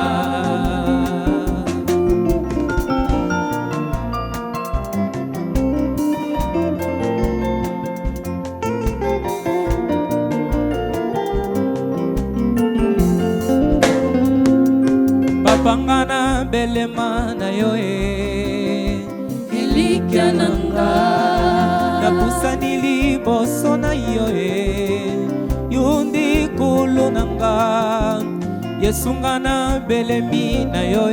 Papangana belema na yo elikya nanga napusani liboso na yo yundi kulu nanga yesunga na belemi na yo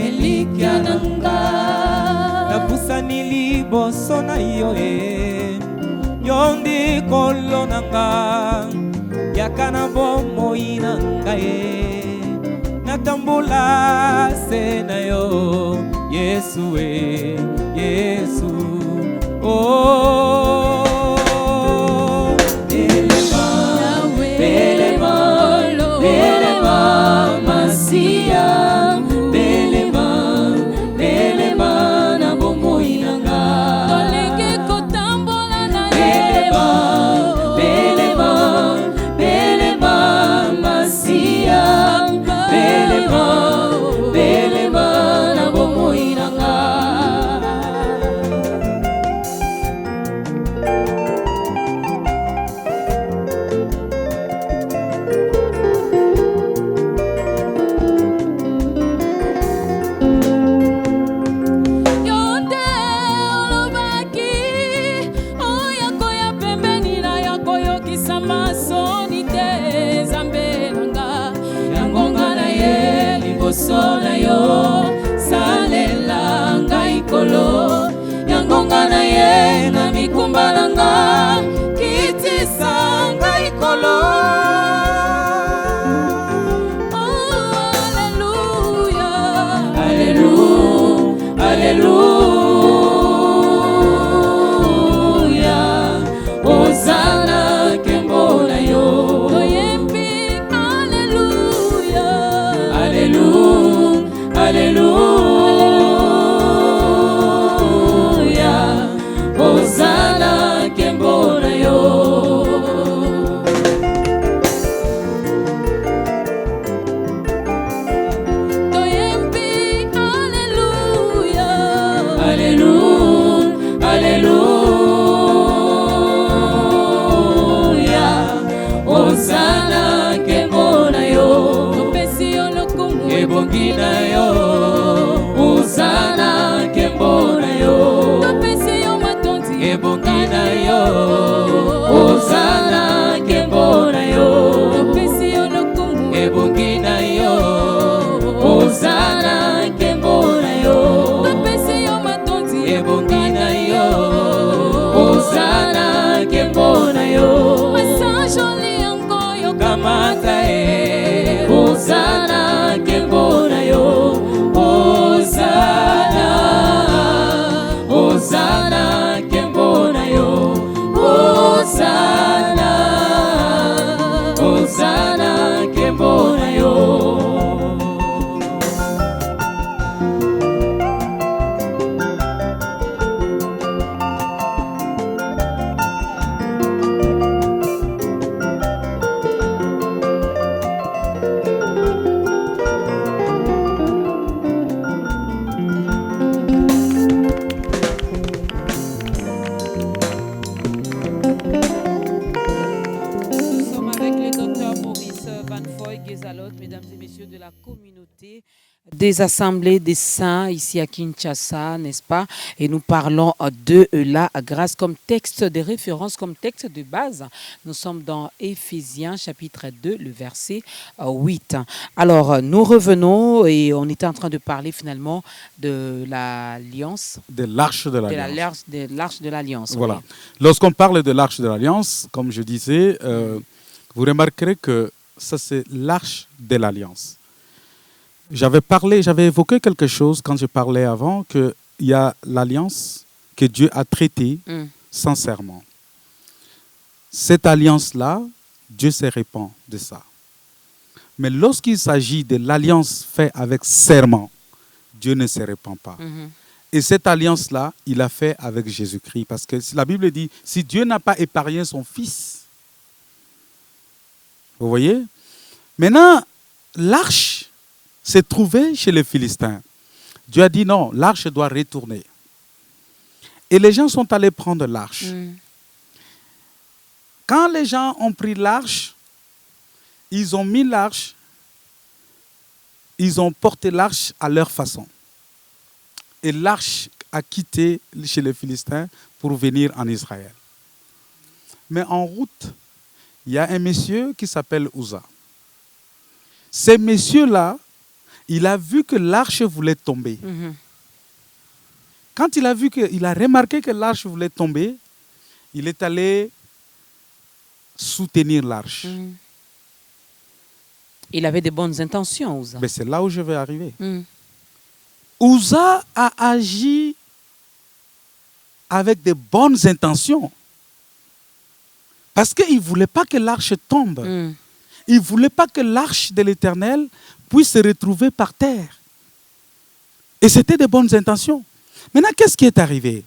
elikya nanga napusani liboso na yo yondi kulu nanga yakana bomoi nanga natambola se na yo Yesu Yesu oh belema belema belema masia belema belema na bomoi nanga kolingi kotambola na belema belema belema masia belema belema na bomoi nanga. yote olobaki oyako ya pembeni na yako yokisama soni te Nzambe nanga yango nga na ye liboso na yo salela ngai kolo yango nga na ye na mikumba nanga kitisa ngai kolo. Alleluia, Hosanna kembo na yo. Toyembi alleluia, Alleluia, Alleluia, Hosanna des assemblées des saints ici à Kinshasa, n'est-ce pas? Et nous parlons de la grâce comme texte de référence, comme texte de base. Nous sommes dans Éphésiens chapitre 2, le verset 8. Alors, nous revenons et on était en train de parler finalement de l'alliance. De l'arche de l'alliance. De l'arche de l'alliance. Voilà. Oui. Lorsqu'on parle de l'arche de l'alliance, comme je disais, vous remarquerez que ça c'est l'arche de l'alliance. J'avais évoqué quelque chose quand je parlais avant, qu'il y a l'alliance que Dieu a traitée sincèrement. Cette alliance-là, Dieu se répand de ça. Mais lorsqu'il s'agit de l'alliance faite avec serment, Dieu ne se répand pas. Et cette alliance-là, il a fait avec Jésus-Christ. Parce que la Bible dit, si Dieu n'a pas épargné son Fils, vous voyez? Maintenant, l'arche s'est trouvée chez les Philistins. Dieu a dit non, l'arche doit retourner. Et les gens sont allés prendre l'arche. Quand les gens ont pris l'arche, ils ont mis l'arche, ils ont porté l'arche à leur façon. Et l'arche a quitté chez les Philistins pour venir en Israël. Mais en route, il y a un monsieur qui s'appelle Uza. Ce monsieur-là, il a vu que l'arche voulait tomber. Quand il a remarqué que l'arche voulait tomber, il est allé soutenir l'arche. Il avait de bonnes intentions, Uza. Mais c'est là où je vais arriver. Uza a agi avec de bonnes intentions. Parce qu'il ne voulait pas que l'arche tombe. Il ne voulait pas que l'arche de l'Éternel puisse se retrouver par terre. Et c'était de bonnes intentions. Maintenant, qu'est-ce qui est arrivé?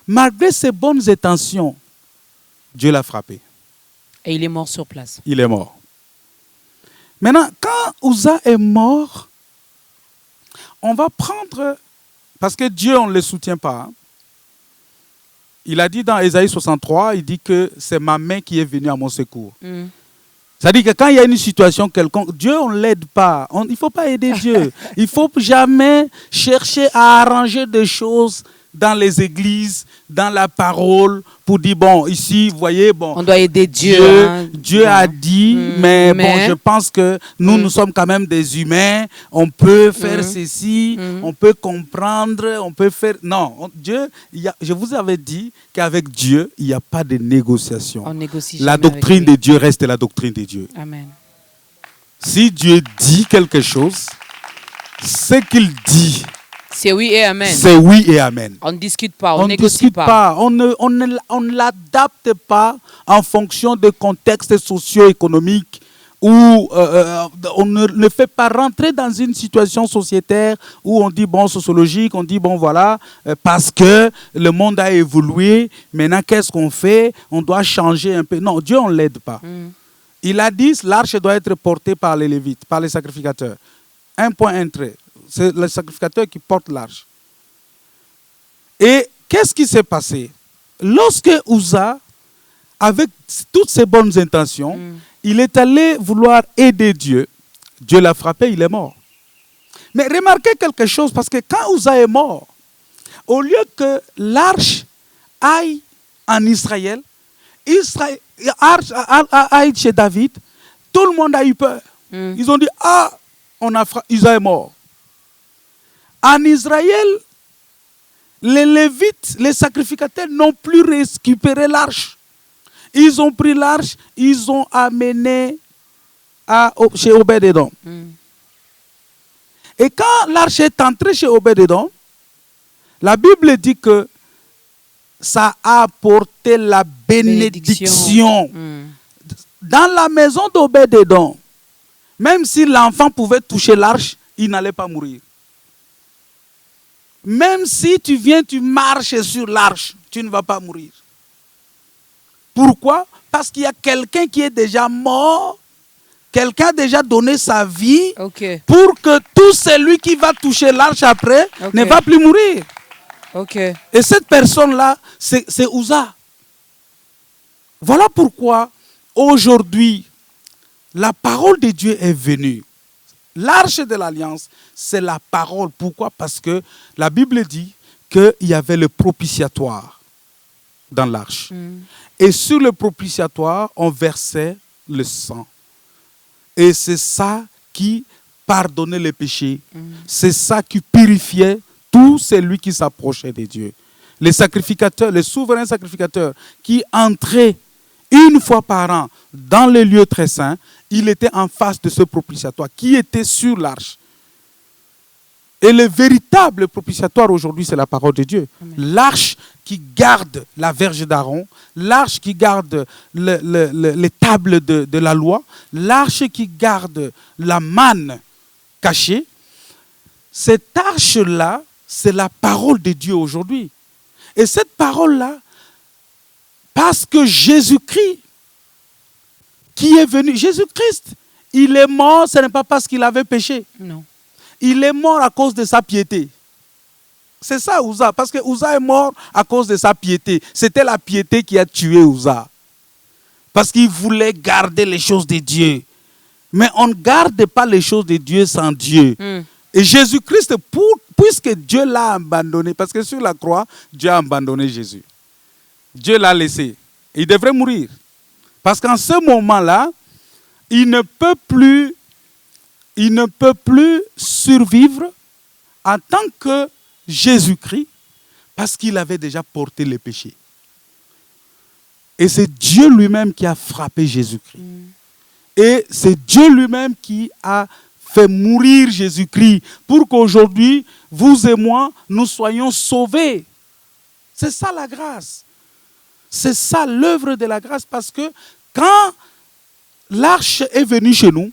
Malgré ces bonnes intentions, Dieu l'a frappé. Et il est mort sur place. Il est mort. Maintenant, quand Uza est mort, on va prendre, parce que Dieu, on ne le soutient pas. Il a dit dans Ésaïe 63, il dit que c'est ma main qui est venue à mon secours. C'est-à-dire que quand il y a une situation quelconque, Dieu, on ne l'aide pas. Il ne faut pas aider Dieu. Il ne faut jamais chercher à arranger des choses dans les églises, dans la parole, pour dire, bon, ici, vous voyez, bon, on doit aider Dieu. Dieu a dit, mais bon, je pense que nous sommes quand même des humains, on peut faire ceci, on peut comprendre, on peut faire... Non, Dieu, je vous avais dit qu'avec Dieu, il n'y a pas de négociation. On négocie la jamais doctrine de Dieu reste la doctrine de Dieu. Amen. Si Dieu dit quelque chose, ce qu'il dit, c'est oui et amen. C'est oui et amen. On ne discute pas, on ne négocie pas. On ne l'adapte pas en fonction de contextes socio-économiques où on ne fait pas rentrer dans une situation sociétaire où on dit bon sociologique, on dit bon voilà, parce que le monde a évolué, maintenant qu'est-ce qu'on fait? On doit changer un peu. Non, Dieu on ne l'aide pas. Il a dit l'arche doit être portée par les Lévites, par les sacrificateurs. Un point, un trait. C'est le sacrificateur qui porte l'arche. Et qu'est-ce qui s'est passé? Lorsque Uza, avec toutes ses bonnes intentions, il est allé vouloir aider Dieu, Dieu l'a frappé, il est mort. Mais remarquez quelque chose, parce que quand Uza est mort, au lieu que l'arche aille en Israël, aille chez David, tout le monde a eu peur. Ils ont dit, ah, Uza est mort. En Israël, les Lévites, les sacrificateurs n'ont plus récupéré l'arche. Ils ont pris l'arche, ils ont amené chez Obed-Edom. Et quand l'arche est entrée chez Obed-Edom, la Bible dit que ça a apporté la bénédiction. Dans la maison d'Obed-Edom, même si l'enfant pouvait toucher l'arche, il n'allait pas mourir. Même si tu viens, tu marches sur l'arche, tu ne vas pas mourir. Pourquoi? Parce qu'il y a quelqu'un qui est déjà mort, quelqu'un a déjà donné sa vie pour que tout celui qui va toucher l'arche après ne va plus mourir. Et cette personne-là, c'est Uza. Voilà pourquoi aujourd'hui, la parole de Dieu est venue. l'arche de l'alliance, c'est la parole. Pourquoi? Parce que la Bible dit qu'il y avait le propitiatoire dans l'arche. Et sur le propitiatoire, on versait le sang. Et c'est ça qui pardonnait les péchés. C'est ça qui purifiait tout celui qui s'approchait de Dieu. Les sacrificateurs, les souverains sacrificateurs qui entraient une fois par an dans le lieu très saint, il était en face de ce propitiatoire qui était sur l'arche. Et le véritable propitiatoire aujourd'hui, c'est la parole de Dieu. L'arche qui garde la verge d'Aaron, l'arche qui garde les tables de la loi, l'arche qui garde la manne cachée. Cette arche-là, c'est la parole de Dieu aujourd'hui. Et cette parole-là, parce que Jésus-Christ, qui est venu, Jésus-Christ, il est mort, ce n'est pas parce qu'il avait péché. Non. Il est mort à cause de sa piété. C'est ça, Uza. Parce que Uza est mort à cause de sa piété. C'était la piété qui a tué Uza. Parce qu'il voulait garder les choses de Dieu. Mais on ne garde pas les choses de Dieu sans Dieu. Et Jésus-Christ, puisque Dieu l'a abandonné, parce que sur la croix, Dieu a abandonné Jésus. Dieu l'a laissé. Il devrait mourir. Parce qu'en ce moment-là, il ne peut plus survivre en tant que Jésus-Christ parce qu'il avait déjà porté les péchés. Et c'est Dieu lui-même qui a frappé Jésus-Christ. Et c'est Dieu lui-même qui a fait mourir Jésus-Christ pour qu'aujourd'hui, vous et moi, nous soyons sauvés. C'est ça la grâce. C'est ça l'œuvre de la grâce, parce que quand l'arche est venue chez nous,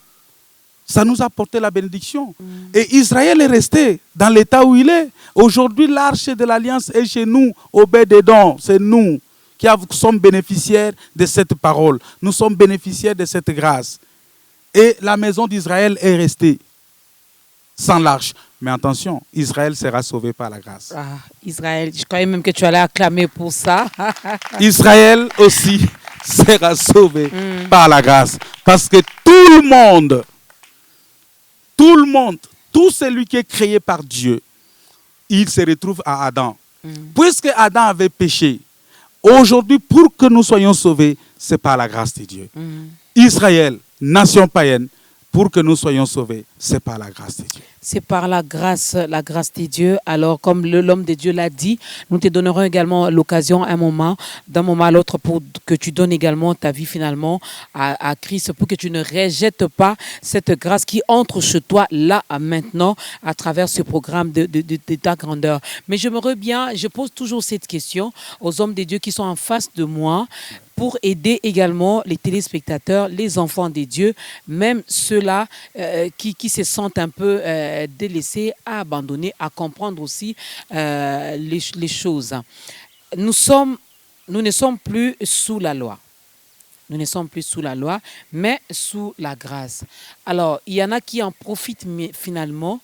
ça nous a porté la bénédiction. Et Israël est resté dans l'état où il est. Aujourd'hui, l'arche de l'alliance est chez nous, au Obed-Édom. C'est nous qui sommes bénéficiaires de cette parole. Nous sommes bénéficiaires de cette grâce. Et la maison d'Israël est restée sans l'arche. Mais attention, Israël sera sauvé par la grâce. Ah, Israël, je croyais même que tu allais acclamer pour ça. Israël aussi sera sauvé par la grâce. Parce que tout le monde, tout celui qui est créé par Dieu, il se retrouve à Adam. Puisque Adam avait péché, aujourd'hui, pour que nous soyons sauvés, c'est par la grâce de Dieu. Israël, nation païenne, pour que nous soyons sauvés, c'est par la grâce de Dieu. C'est par la grâce de Dieu. Alors, comme l'homme de Dieu l'a dit, nous te donnerons également l'occasion d'un moment à l'autre, pour que tu donnes également ta vie finalement à Christ, pour que tu ne rejettes pas cette grâce qui entre chez toi là, maintenant, à travers ce programme de ta grandeur. Mais je pose toujours cette question aux hommes de Dieu qui sont en face de moi, pour aider également les téléspectateurs, les enfants de Dieu, même ceux-là qui se sentent un peu délaissés, à abandonner, à comprendre aussi les choses. Nous ne sommes plus sous la loi. Nous ne sommes plus sous la loi, mais sous la grâce. Alors, il y en a qui en profitent finalement,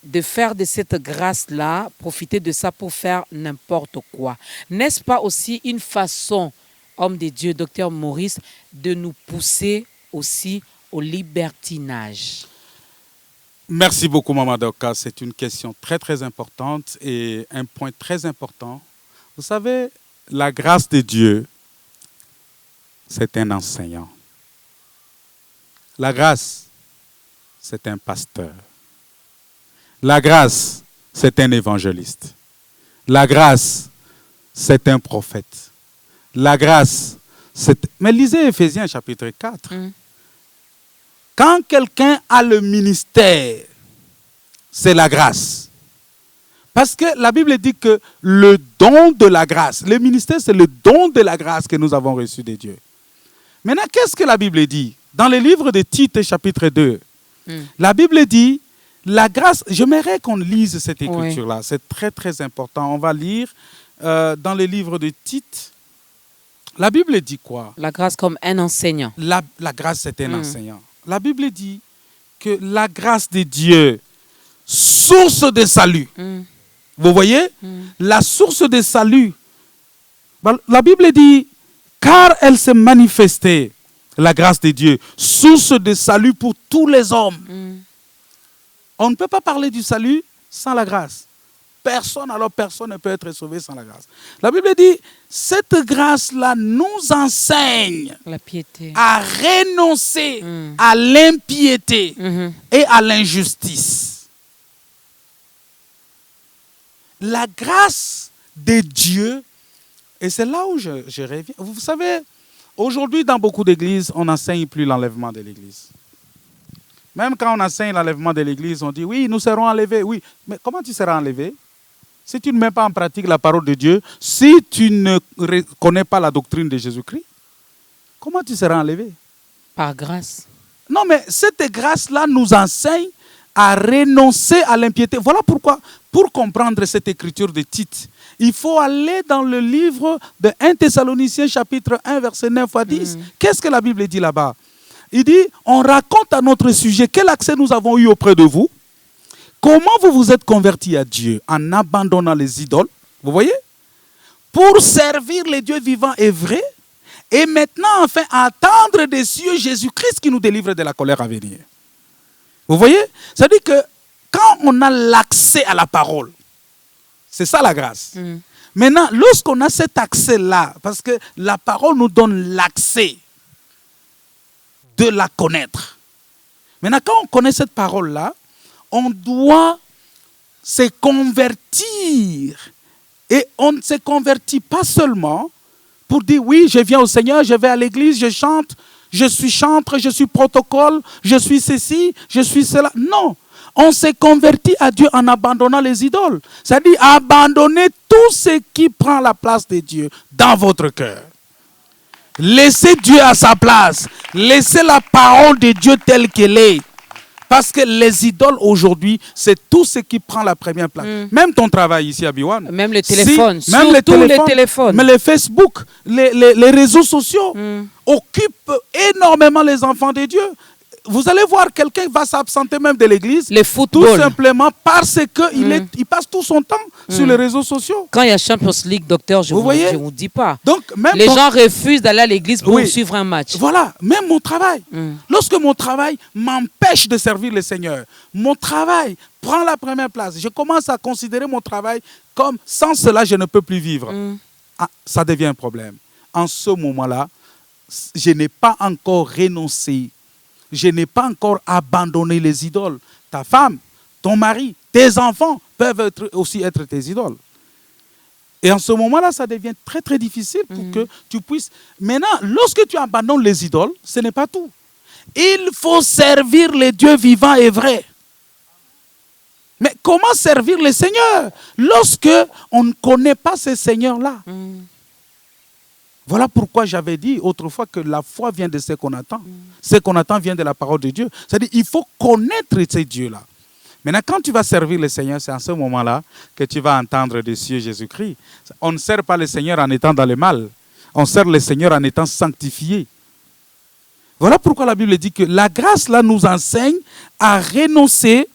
de faire de cette grâce-là, profiter de ça pour faire n'importe quoi. N'est-ce pas aussi une façon, homme de Dieu, docteur Maurice, de nous pousser aussi au libertinage? Merci beaucoup, Maman Doka. C'est une question très, très importante et un point très important. Vous savez, la grâce de Dieu, c'est un enseignant. La grâce, c'est un pasteur. La grâce, c'est un évangéliste. La grâce, c'est un prophète. La grâce, c'est... Mais lisez Éphésiens chapitre 4. Quand quelqu'un a le ministère, c'est la grâce. Parce que la Bible dit que le don de la grâce, le ministère, c'est le don de la grâce que nous avons reçu de Dieu. Maintenant, qu'est-ce que la Bible dit? Dans le livre de Tite, chapitre 2, la Bible dit, la grâce, j'aimerais qu'on lise cette écriture-là. C'est très, très important. On va lire dans le livre de Tite. La Bible dit quoi? La grâce comme un enseignant. La grâce, c'est un enseignant. La Bible dit que la grâce de Dieu, source de salut. Vous voyez? La source de salut. La Bible dit, car elle s'est manifestée La grâce de Dieu, source de salut pour tous les hommes. On ne peut pas parler du salut sans la grâce. Personne ne peut être sauvé sans la grâce. La Bible dit, cette grâce-là nous enseigne La piété. à renoncer à l'impiété et à l'injustice. La grâce de Dieu, et c'est là où je reviens. Vous savez, aujourd'hui, dans beaucoup d'églises, on n'enseigne plus l'enlèvement de l'église. Même quand on enseigne l'enlèvement de l'église, on dit, oui, nous serons enlevés. Oui, mais comment tu seras enlevé? Si tu ne mets pas en pratique la parole de Dieu, si tu ne connais pas la doctrine de Jésus-Christ, comment tu seras enlevé? Par grâce. Non, mais cette grâce-là nous enseigne à renoncer à l'impiété. Voilà pourquoi, pour comprendre cette écriture de Tite, il faut aller dans le livre de 1 Thessaloniciens chapitre 1, verset 9 à 10. Qu'est-ce que la Bible dit là-bas? Il dit, on raconte à notre sujet quel accès nous avons eu auprès de vous. Comment vous vous êtes convertis à Dieu en abandonnant les idoles, vous voyez, pour servir les dieux vivants et vrais, et maintenant enfin attendre des cieux Jésus-Christ qui nous délivre de la colère à venir. Vous voyez? C'est-à-dire que quand on a l'accès à la parole, c'est ça la grâce. Maintenant, lorsqu'on a cet accès-là, parce que la parole nous donne l'accès de la connaître. Maintenant, quand on connaît cette parole-là, on doit se convertir. Et on ne se convertit pas seulement pour dire oui, je viens au Seigneur, je vais à l'église, je chante, je suis chantre, je suis protocole, je suis ceci, je suis cela. Non, on se convertit à Dieu en abandonnant les idoles. C'est-à-dire abandonner tout ce qui prend la place de Dieu dans votre cœur. Laissez Dieu à sa place. Laissez la parole de Dieu telle qu'elle est. Parce que les idoles aujourd'hui, c'est tout ce qui prend la première place. Même ton travail ici à Biwan. Même les téléphones. Si, même les téléphones. Mais les Facebook, les réseaux sociaux occupent énormément les enfants de Dieu. Vous allez voir, quelqu'un va s'absenter même de l'église. Les footballs. Tout simplement parce qu'il passe tout son temps sur les réseaux sociaux. Quand il y a Champions League, docteur, je ne vous dis pas. Donc, même les gens refusent d'aller à l'église pour suivre un match. Voilà, même mon travail. Lorsque mon travail m'empêche de servir le Seigneur, mon travail prend la première place. Je commence à considérer mon travail comme sans cela, je ne peux plus vivre. Ça devient un problème. En ce moment-là, je n'ai pas encore renoncé. Je n'ai pas encore abandonné les idoles. Ta femme, ton mari, tes enfants peuvent aussi être tes idoles. Et en ce moment-là, ça devient très très difficile pour que tu puisses... Maintenant, lorsque tu abandonnes les idoles, ce n'est pas tout. Il faut servir les dieux vivants et vrais. Mais comment servir les seigneurs lorsque on ne connaît pas ces seigneurs-là? Voilà pourquoi j'avais dit autrefois que la foi vient de ce qu'on attend. Ce qu'on attend vient de la parole de Dieu. C'est-à-dire qu'il faut connaître ces dieux-là. Maintenant, quand tu vas servir le Seigneur, c'est à ce moment-là que tu vas entendre des cieux Jésus-Christ. On ne sert pas le Seigneur en étant dans le mal. On sert le Seigneur en étant sanctifié. Voilà pourquoi la Bible dit que la grâce là nous enseigne à renoncer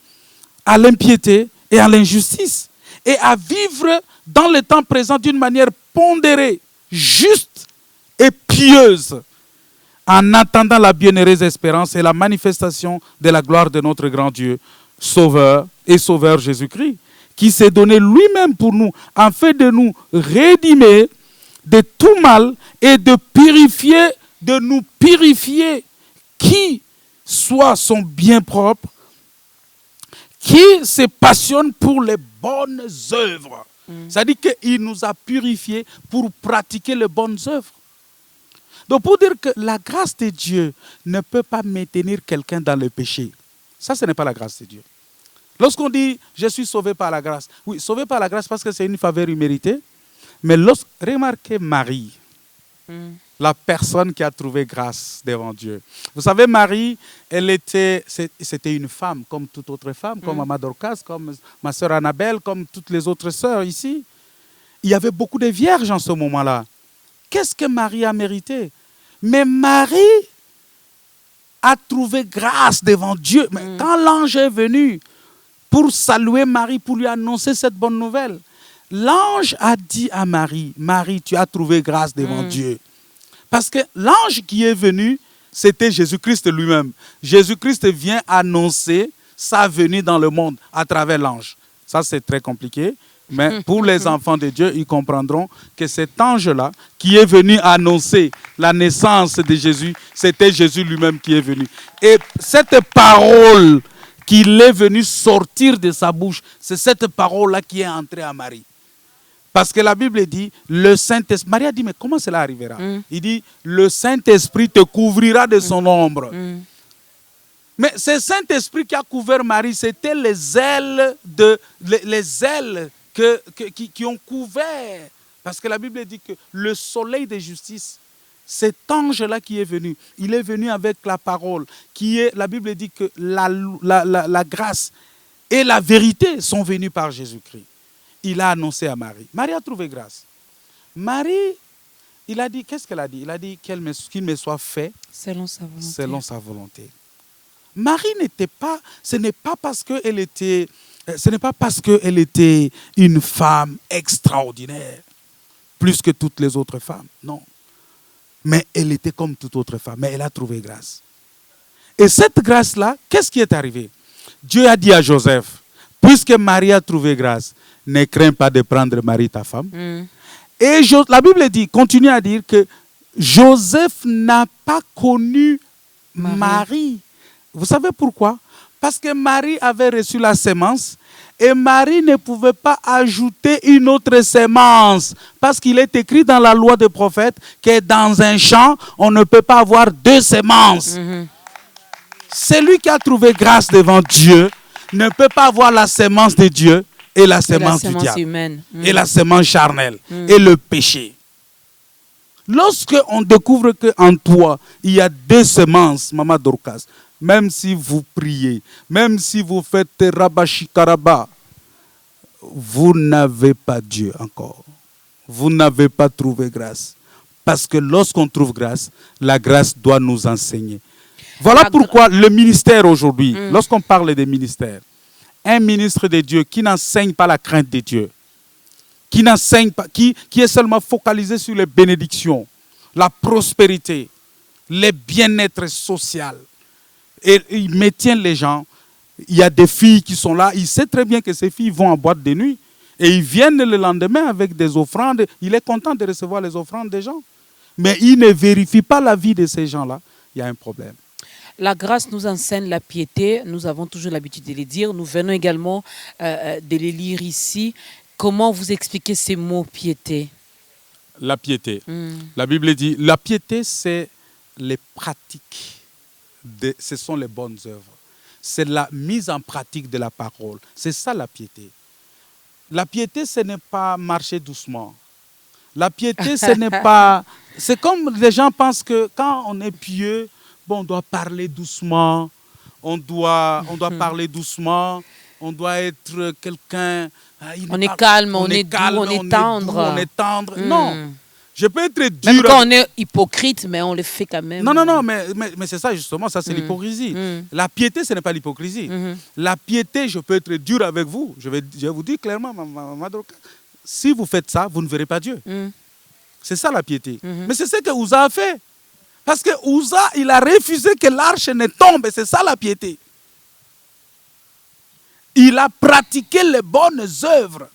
à l'impiété et à l'injustice et à vivre dans le temps présent d'une manière pondérée, juste et pieuse, en attendant la bienheureuse espérance et la manifestation de la gloire de notre grand Dieu, Sauveur et Sauveur Jésus-Christ, qui s'est donné lui-même pour nous, afin de nous rédimer de tout mal et de nous purifier, qui soit son bien propre, qui se passionne pour les bonnes œuvres. C'est-à-dire qu'il nous a purifiés pour pratiquer les bonnes œuvres. Donc pour dire que la grâce de Dieu ne peut pas maintenir quelqu'un dans le péché, ça ce n'est pas la grâce de Dieu. Lorsqu'on dit « je suis sauvé par la grâce », oui, sauvé par la grâce parce que c'est une faveur imméritée, mais remarquez Marie, la personne qui a trouvé grâce devant Dieu. Vous savez, Marie, c'était une femme comme toute autre femme, comme Maman Dorcas, comme ma sœur Annabelle, comme toutes les autres sœurs ici. Il y avait beaucoup de vierges en ce moment-là. Qu'est-ce que Marie a mérité? Mais Marie a trouvé grâce devant Dieu. Mais quand l'ange est venu pour saluer Marie, pour lui annoncer cette bonne nouvelle, l'ange a dit à Marie, « Marie, tu as trouvé grâce devant Dieu. » Parce que l'ange qui est venu, c'était Jésus-Christ lui-même. Jésus-Christ vient annoncer sa venue dans le monde à travers l'ange. Ça, c'est très compliqué. Mais pour les enfants de Dieu, ils comprendront que cet ange-là, qui est venu annoncer la naissance de Jésus, c'était Jésus lui-même qui est venu. Et cette parole qu'il est venu sortir de sa bouche, c'est cette parole-là qui est entrée à Marie. Parce que la Bible dit, le Saint-Esprit... Marie a dit, mais comment cela arrivera? Il dit, le Saint-Esprit te couvrira de son ombre. Mais ce Saint-Esprit qui a couvert Marie, c'était les ailes qui ont couvert. Parce que la Bible dit que le soleil de justice, cet ange-là qui est venu, il est venu avec la parole, la Bible dit que la grâce et la vérité sont venus par Jésus-Christ. Il a annoncé à Marie. Marie a trouvé grâce. Marie, il a dit, qu'est-ce qu'elle a dit? Il a dit qu'il me soit fait selon sa volonté. Selon sa volonté. Marie n'était pas, ce n'est pas parce qu'elle était une femme extraordinaire, plus que toutes les autres femmes, non. Mais elle était comme toute autre femme, mais elle a trouvé grâce. Et cette grâce-là, qu'est-ce qui est arrivé? Dieu a dit à Joseph, puisque Marie a trouvé grâce, ne crains pas de prendre Marie ta femme. Et la Bible dit, continue à dire que Joseph n'a pas connu Marie. Vous savez pourquoi? Parce que Marie avait reçu la sémence et Marie ne pouvait pas ajouter une autre sémence. Parce qu'il est écrit dans la loi des prophètes que dans un champ, on ne peut pas avoir deux sémences. Celui qui a trouvé grâce devant Dieu ne peut pas avoir la sémence de Dieu et la sémence du diable. Humaine. Et la sémence charnelle et le péché. Lorsque on découvre qu'en toi, il y a deux semences, Maman Dorcas, même si vous priez, même si vous faites Rabachikaraba, vous n'avez pas Dieu encore. Vous n'avez pas trouvé grâce. Parce que lorsqu'on trouve grâce, la grâce doit nous enseigner. Voilà pourquoi le ministère aujourd'hui, lorsqu'on parle des ministères, un ministre de Dieu qui n'enseigne pas la crainte de Dieu, qui n'enseigne pas, qui est seulement focalisé sur les bénédictions, la prospérité, le bien-être social, et il maintient les gens. Il y a des filles qui sont là, il sait très bien que ces filles vont en boîte de nuit et ils viennent le lendemain avec des offrandes. Il est content de recevoir les offrandes des gens, mais il ne vérifie pas la vie de ces gens-là. Il y a un problème. La grâce nous enseigne la piété. Nous avons toujours l'habitude de les dire. Nous venons également de les lire ici. Comment vous expliquez ces mots piété? La piété. La Bible dit, la piété, c'est les pratiques. Ce sont les bonnes œuvres. C'est la mise en pratique de la parole. C'est ça la piété. La piété, ce n'est pas marcher doucement. La piété, ce n'est pas... C'est comme les gens pensent que quand on est pieux, bon, on doit parler doucement, on doit parler doucement, on doit être quelqu'un... On est calme, on est doux, on est tendre. On est tendre. Non. Je peux être dur. Même quand on est hypocrite, mais on le fait quand même. Non, mais c'est ça justement, ça c'est l'hypocrisie. La piété, ce n'est pas l'hypocrisie. La piété, je peux être dur avec vous. Je vais vous dire clairement, si vous faites ça, vous ne verrez pas Dieu. C'est ça la piété. Mais c'est ce que Ouza a fait. Parce que Ouza, il a refusé que l'arche ne tombe. C'est ça la piété. Il a pratiqué les bonnes œuvres.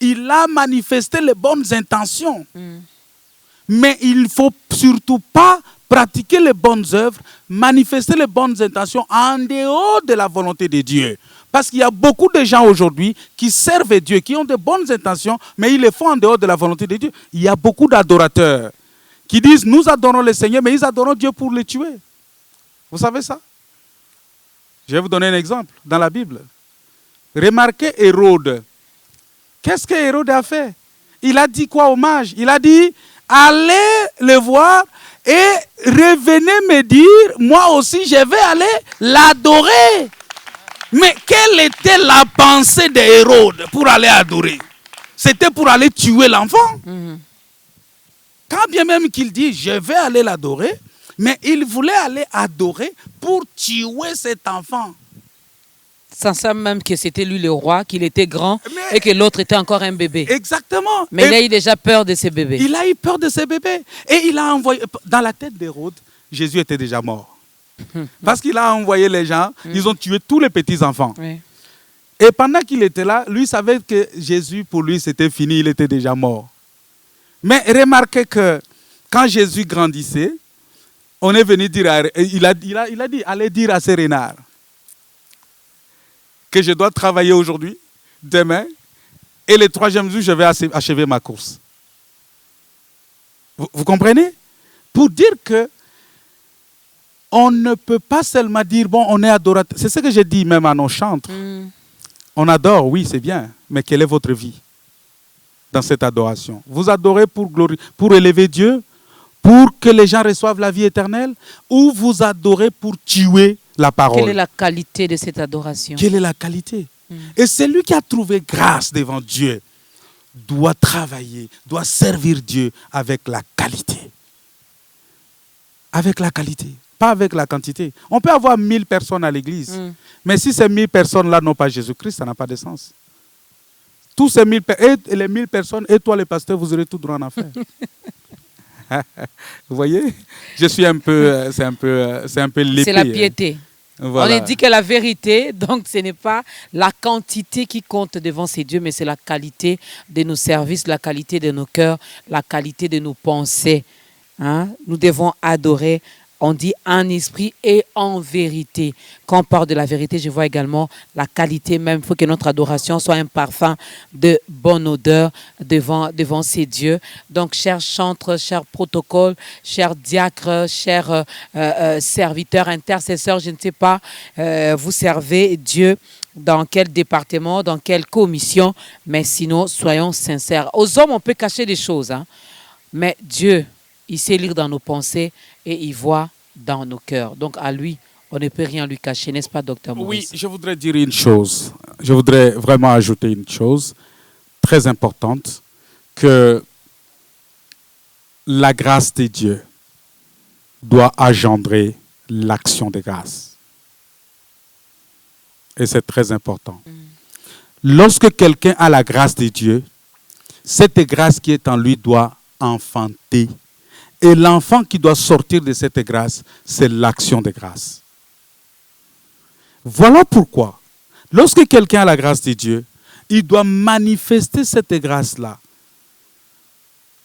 Il a manifesté les bonnes intentions. Mais il ne faut surtout pas pratiquer les bonnes œuvres, manifester les bonnes intentions en dehors de la volonté de Dieu. Parce qu'il y a beaucoup de gens aujourd'hui qui servent Dieu, qui ont de bonnes intentions, mais ils le font en dehors de la volonté de Dieu. Il y a beaucoup d'adorateurs qui disent, nous adorons le Seigneur, mais ils adorent Dieu pour le tuer. Vous savez ça? Je vais vous donner un exemple dans la Bible. Remarquez Hérode. Qu'est-ce que Hérode a fait? Il a dit quoi aux mages? Il a dit, allez le voir et revenez me dire, moi aussi je vais aller l'adorer. Mais quelle était la pensée d'Hérode pour aller adorer? C'était pour aller tuer l'enfant. Quand bien même qu'il dit, je vais aller l'adorer, mais il voulait aller adorer pour tuer cet enfant. Sans ça même que c'était lui le roi, qu'il était grand et que l'autre était encore un bébé. Exactement. Mais il a eu déjà peur de ces bébés. Il a eu peur de ces bébés. Et il a envoyé, dans la tête d'Hérode, Jésus était déjà mort. Parce qu'il a envoyé les gens, ils ont tué tous les petits-enfants. Oui. Et pendant qu'il était là, lui savait que Jésus, pour lui, c'était fini, il était déjà mort. Mais remarquez que quand Jésus grandissait, on est venu dire, il a dit, allez dire à ces renards que je dois travailler aujourd'hui, demain, et le 3e jour, je vais achever ma course. Vous comprenez? Pour dire que on ne peut pas seulement dire, bon, on est adorateur. C'est ce que j'ai dit même à nos chantres. On adore, oui, c'est bien, mais quelle est votre vie dans cette adoration? Vous adorez pour élever Dieu, pour que les gens reçoivent la vie éternelle, ou vous adorez pour tuer la parole? Quelle est la qualité de cette adoration? Quelle est la qualité? Et celui qui a trouvé grâce devant Dieu doit travailler, doit servir Dieu avec la qualité. Avec la qualité, pas avec la quantité. On peut avoir 1000 personnes à l'église, mais si ces 1000 personnes-là n'ont pas Jésus-Christ, ça n'a pas de sens. Tous ces 1000 et les 1000 personnes, et toi les pasteurs, vous aurez tout droit en enfer. Vous voyez? Je suis un peu, c'est un peu l'épée. C'est la piété. Voilà. On a dit que la vérité, donc ce n'est pas la quantité qui compte devant ces dieux, mais c'est la qualité de nos services, la qualité de nos cœurs, la qualité de nos pensées. Hein? Nous devons adorer, on dit en esprit et en vérité. Quand on parle de la vérité, je vois également la qualité même. Il faut que notre adoration soit un parfum de bonne odeur devant ces dieux. Donc, chers chantres, chers protocoles, chers diacres, chers serviteurs, intercesseurs, je ne sais pas, vous servez Dieu dans quel département, dans quelle commission, mais sinon, soyons sincères. Aux hommes, on peut cacher des choses, hein, mais Dieu, il sait lire dans nos pensées et il voit dans nos cœurs. Donc à lui, on ne peut rien lui cacher, n'est-ce pas, docteur Maurice? Oui, je voudrais dire une chose. Je voudrais vraiment ajouter une chose très importante, que la grâce de Dieu doit engendrer l'action de grâce. Et c'est très important. Lorsque quelqu'un a la grâce de Dieu, cette grâce qui est en lui doit enfanter. Et l'enfant qui doit sortir de cette grâce, c'est l'action de grâce. Voilà pourquoi, lorsque quelqu'un a la grâce de Dieu, il doit manifester cette grâce-là.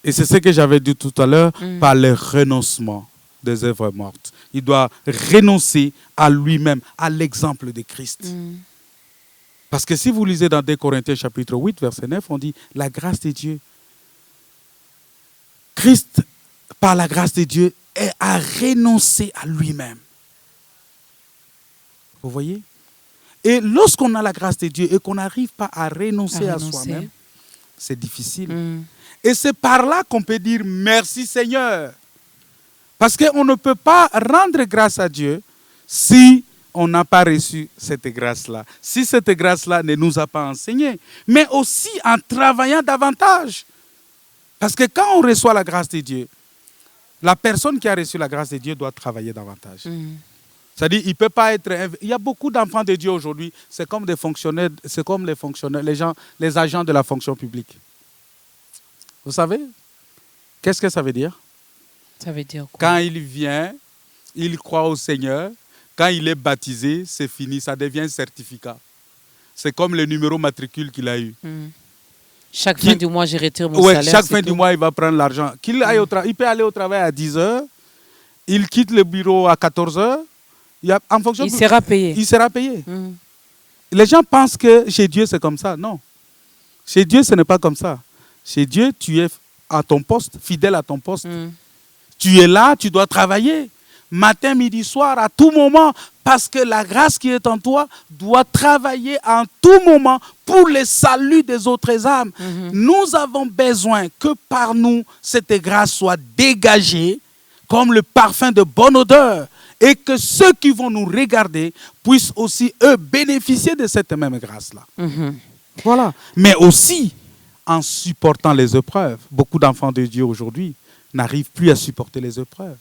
Et c'est ce que j'avais dit tout à l'heure, par le renoncement des œuvres mortes. Il doit renoncer à lui-même, à l'exemple de Christ. Parce que si vous lisez dans 2 Corinthiens chapitre 8, verset 9, on dit la grâce de Dieu. Christ, par la grâce de Dieu, a renoncé à lui-même. Vous voyez? Et lorsqu'on a la grâce de Dieu et qu'on n'arrive pas à renoncer à soi-même, c'est difficile. Et c'est par là qu'on peut dire merci Seigneur. Parce qu'on ne peut pas rendre grâce à Dieu si on n'a pas reçu cette grâce-là. Si cette grâce-là ne nous a pas enseigné. Mais aussi en travaillant davantage. Parce que quand on reçoit la grâce de Dieu, la personne qui a reçu la grâce de Dieu doit travailler davantage. C'est-à-dire, il peut pas être... Il y a beaucoup d'enfants de Dieu aujourd'hui, c'est comme des fonctionnaires, c'est comme les fonctionnaires, les agents de la fonction publique. Vous savez? Qu'est-ce que ça veut dire? Ça veut dire quoi? Quand il vient, il croit au Seigneur, quand il est baptisé, c'est fini, ça devient un certificat. C'est comme le numéro matricule qu'il a eu. Chaque fin du mois, je retire mon salaire. Chaque fin du mois, il va prendre l'argent. Il peut aller au travail à 10 heures, il quitte le bureau à 14 heures, il sera payé. Il sera payé. Les gens pensent que chez Dieu, c'est comme ça. Non. Chez Dieu, ce n'est pas comme ça. Chez Dieu, tu es à ton poste, fidèle à ton poste. Tu es là, tu dois travailler. Matin, midi, soir, à tout moment, parce que la grâce qui est en toi doit travailler en tout moment pour le salut des autres âmes. Nous avons besoin que par nous, cette grâce soit dégagée comme le parfum de bonne odeur et que ceux qui vont nous regarder puissent aussi, eux, bénéficier de cette même grâce-là. Voilà. Mais aussi, en supportant les épreuves. Beaucoup d'enfants de Dieu aujourd'hui n'arrivent plus à supporter les épreuves.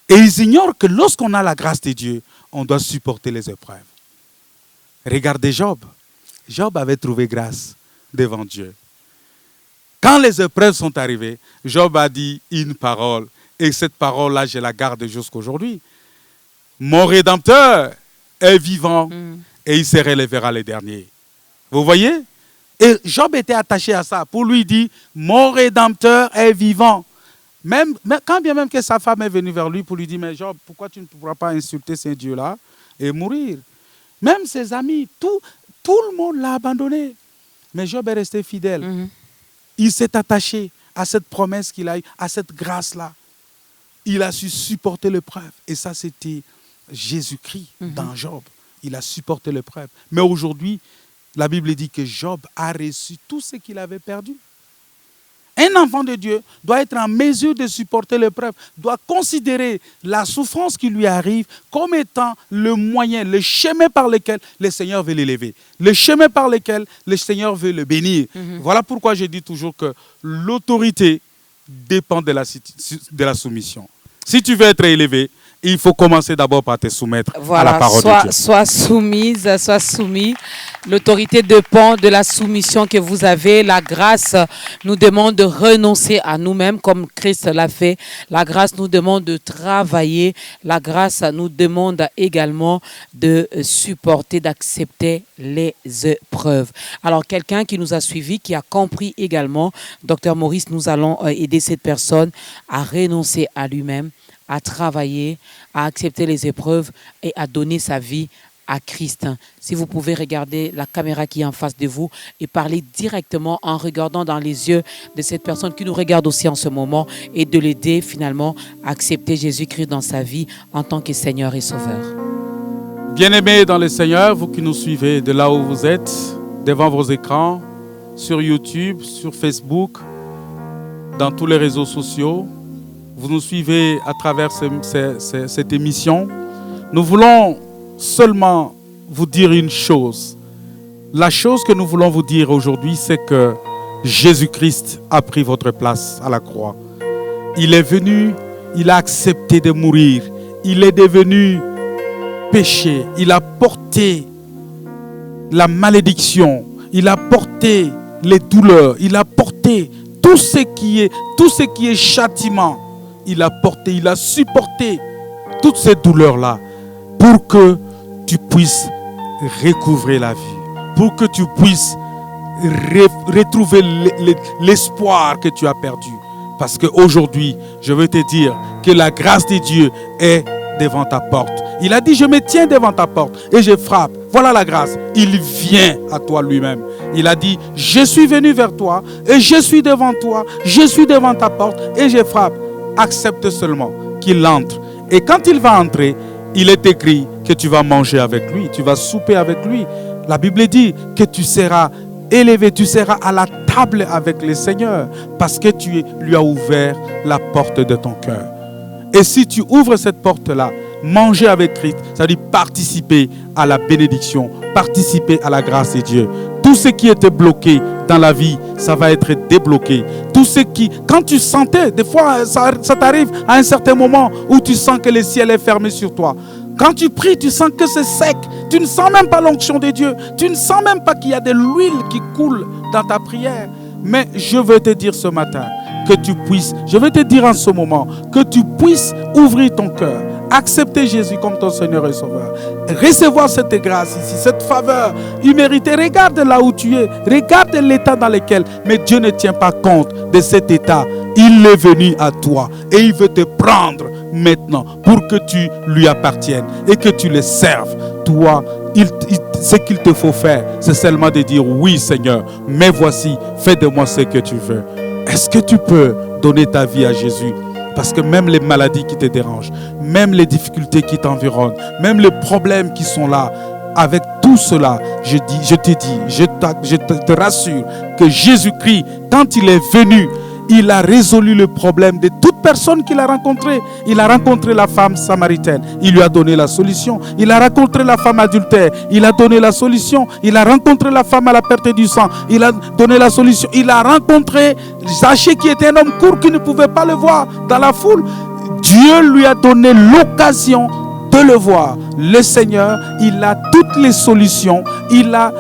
Et ils ignorent que lorsqu'on a la grâce de Dieu, on doit supporter les épreuves. Regardez Job. Job avait trouvé grâce devant Dieu. Quand les épreuves sont arrivées, Job a dit une parole Et cette parole-là, je la garde jusqu'aujourd'hui. Mon Rédempteur est vivant et il se relèvera les derniers. Vous voyez? Et Job était attaché à ça. Pour lui dire, mon Rédempteur est vivant. Quand bien même que sa femme est venue vers lui pour lui dire, mais Job, pourquoi tu ne pourras pas insulter ce Dieu-là et mourir? Même ses amis, tout le monde l'a abandonné. Mais Job est resté fidèle. Il s'est attaché à cette promesse qu'il a eue, à cette grâce-là. Il a su supporter l'épreuve. Et ça, c'était Jésus-Christ dans Job. Il a supporté l'épreuve. Mais aujourd'hui, la Bible dit que Job a reçu tout ce qu'il avait perdu. Un enfant de Dieu doit être en mesure de supporter l'épreuve, doit considérer la souffrance qui lui arrive comme étant le moyen, le chemin par lequel le Seigneur veut l'élever, le chemin par lequel le Seigneur veut le bénir. Voilà pourquoi je dis toujours que l'autorité dépend de la soumission. Si tu veux être élevé, il faut commencer d'abord par te soumettre à la parole de Dieu. Sois soumis. L'autorité dépend de la soumission que vous avez. La grâce nous demande de renoncer à nous-mêmes comme Christ l'a fait. La grâce nous demande de travailler. La grâce nous demande également de supporter, d'accepter les épreuves. Alors, quelqu'un qui nous a suivis, qui a compris également, Dr Maurice, nous allons aider cette personne à renoncer à lui-même, à travailler, à accepter les épreuves et à donner sa vie à Christ. Si vous pouvez regarder la caméra qui est en face de vous et parler directement en regardant dans les yeux de cette personne qui nous regarde aussi en ce moment et de l'aider finalement à accepter Jésus-Christ dans sa vie en tant que Seigneur et Sauveur. Bien-aimés dans le Seigneur, vous qui nous suivez de là où vous êtes, devant vos écrans, sur YouTube, sur Facebook, dans tous les réseaux sociaux, vous nous suivez à travers cette émission. Nous voulons seulement vous dire une chose. La chose que nous voulons vous dire aujourd'hui, c'est que Jésus-Christ a pris votre place à la croix. Il est venu, il a accepté de mourir. Il est devenu péché. Il a porté la malédiction. Il a porté les douleurs. Il a porté tout ce qui est châtiment. Il a porté, il a supporté toutes ces douleurs-là pour que tu puisses recouvrer la vie, pour que tu puisses retrouver l'espoir que tu as perdu. Parce qu'aujourd'hui, je veux te dire que la grâce de Dieu est devant ta porte. Il a dit, je me tiens devant ta porte et je frappe. Voilà la grâce. Il vient à toi lui-même. Il a dit, je suis venu vers toi et je suis devant toi, je suis devant ta porte et je frappe. Accepte seulement qu'il entre. Et quand il va entrer, il est écrit que tu vas manger avec lui, tu vas souper avec lui. La Bible dit que tu seras élevé, tu seras à la table avec le Seigneur parce que tu lui as ouvert la porte de ton cœur. Et si tu ouvres cette porte-là, manger avec Christ, ça veut dire participer à la bénédiction, participer à la grâce de Dieu. Tout ce qui était bloqué dans la vie, ça va être débloqué. Tout ce qui, quand tu sentais, des fois ça t'arrive à un certain moment où tu sens que le ciel est fermé sur toi. Quand tu pries, tu sens que c'est sec. Tu ne sens même pas l'onction de Dieu. Tu ne sens même pas qu'il y a de l'huile qui coule dans ta prière. Mais je veux te dire ce matin que tu puisses, je veux te dire en ce moment, que tu puisses ouvrir ton cœur, accepter Jésus comme ton Seigneur et Sauveur, recevoir cette grâce ici, cette faveur imméritée. Regarde là où tu es, regarde l'état dans lequel, mais Dieu ne tient pas compte de cet état. Il est venu à toi et il veut te prendre maintenant pour que tu lui appartiennes et que tu le serves. Toi, ce qu'il te faut faire, c'est seulement de dire oui Seigneur, mais voici, fais de moi ce que tu veux. Est-ce que tu peux donner ta vie à Jésus? Parce que même les maladies qui te dérangent, même les difficultés qui t'environnent, même les problèmes qui sont là, avec tout cela, je te rassure que Jésus-Christ, quand il est venu, il a résolu le problème de toute personne qu'il a rencontrée. Il a rencontré la femme samaritaine, il lui a donné la solution. Il a rencontré la femme adultère, il a donné la solution. Il a rencontré la femme à la perte du sang, il a donné la solution. Il a rencontré Zachée qui était un homme court qui ne pouvait pas le voir dans la foule. Dieu lui a donné l'occasion de le voir. Le Seigneur, il a toutes les solutions, il a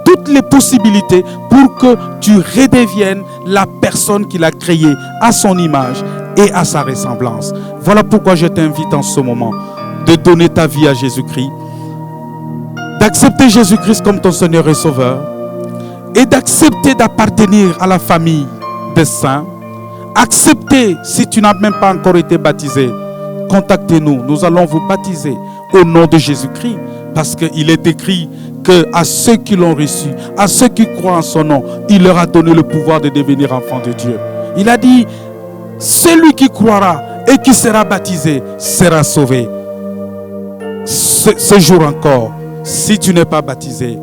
toutes les possibilités pour que tu redeviennes la personne qu'il a créée à son image et à sa ressemblance. Voilà pourquoi je t'invite en ce moment de donner ta vie à Jésus-Christ, d'accepter Jésus-Christ comme ton Seigneur et Sauveur et d'accepter d'appartenir à la famille des saints. Acceptez, si tu n'as même pas encore été baptisé, contactez-nous, nous allons vous baptiser au nom de Jésus-Christ, parce qu'il est écrit qu'à ceux qui l'ont reçu, à ceux qui croient en son nom, il leur a donné le pouvoir de devenir enfants de Dieu. Il a dit, celui qui croira et qui sera baptisé sera sauvé. Ce jour encore, si tu n'es pas baptisé,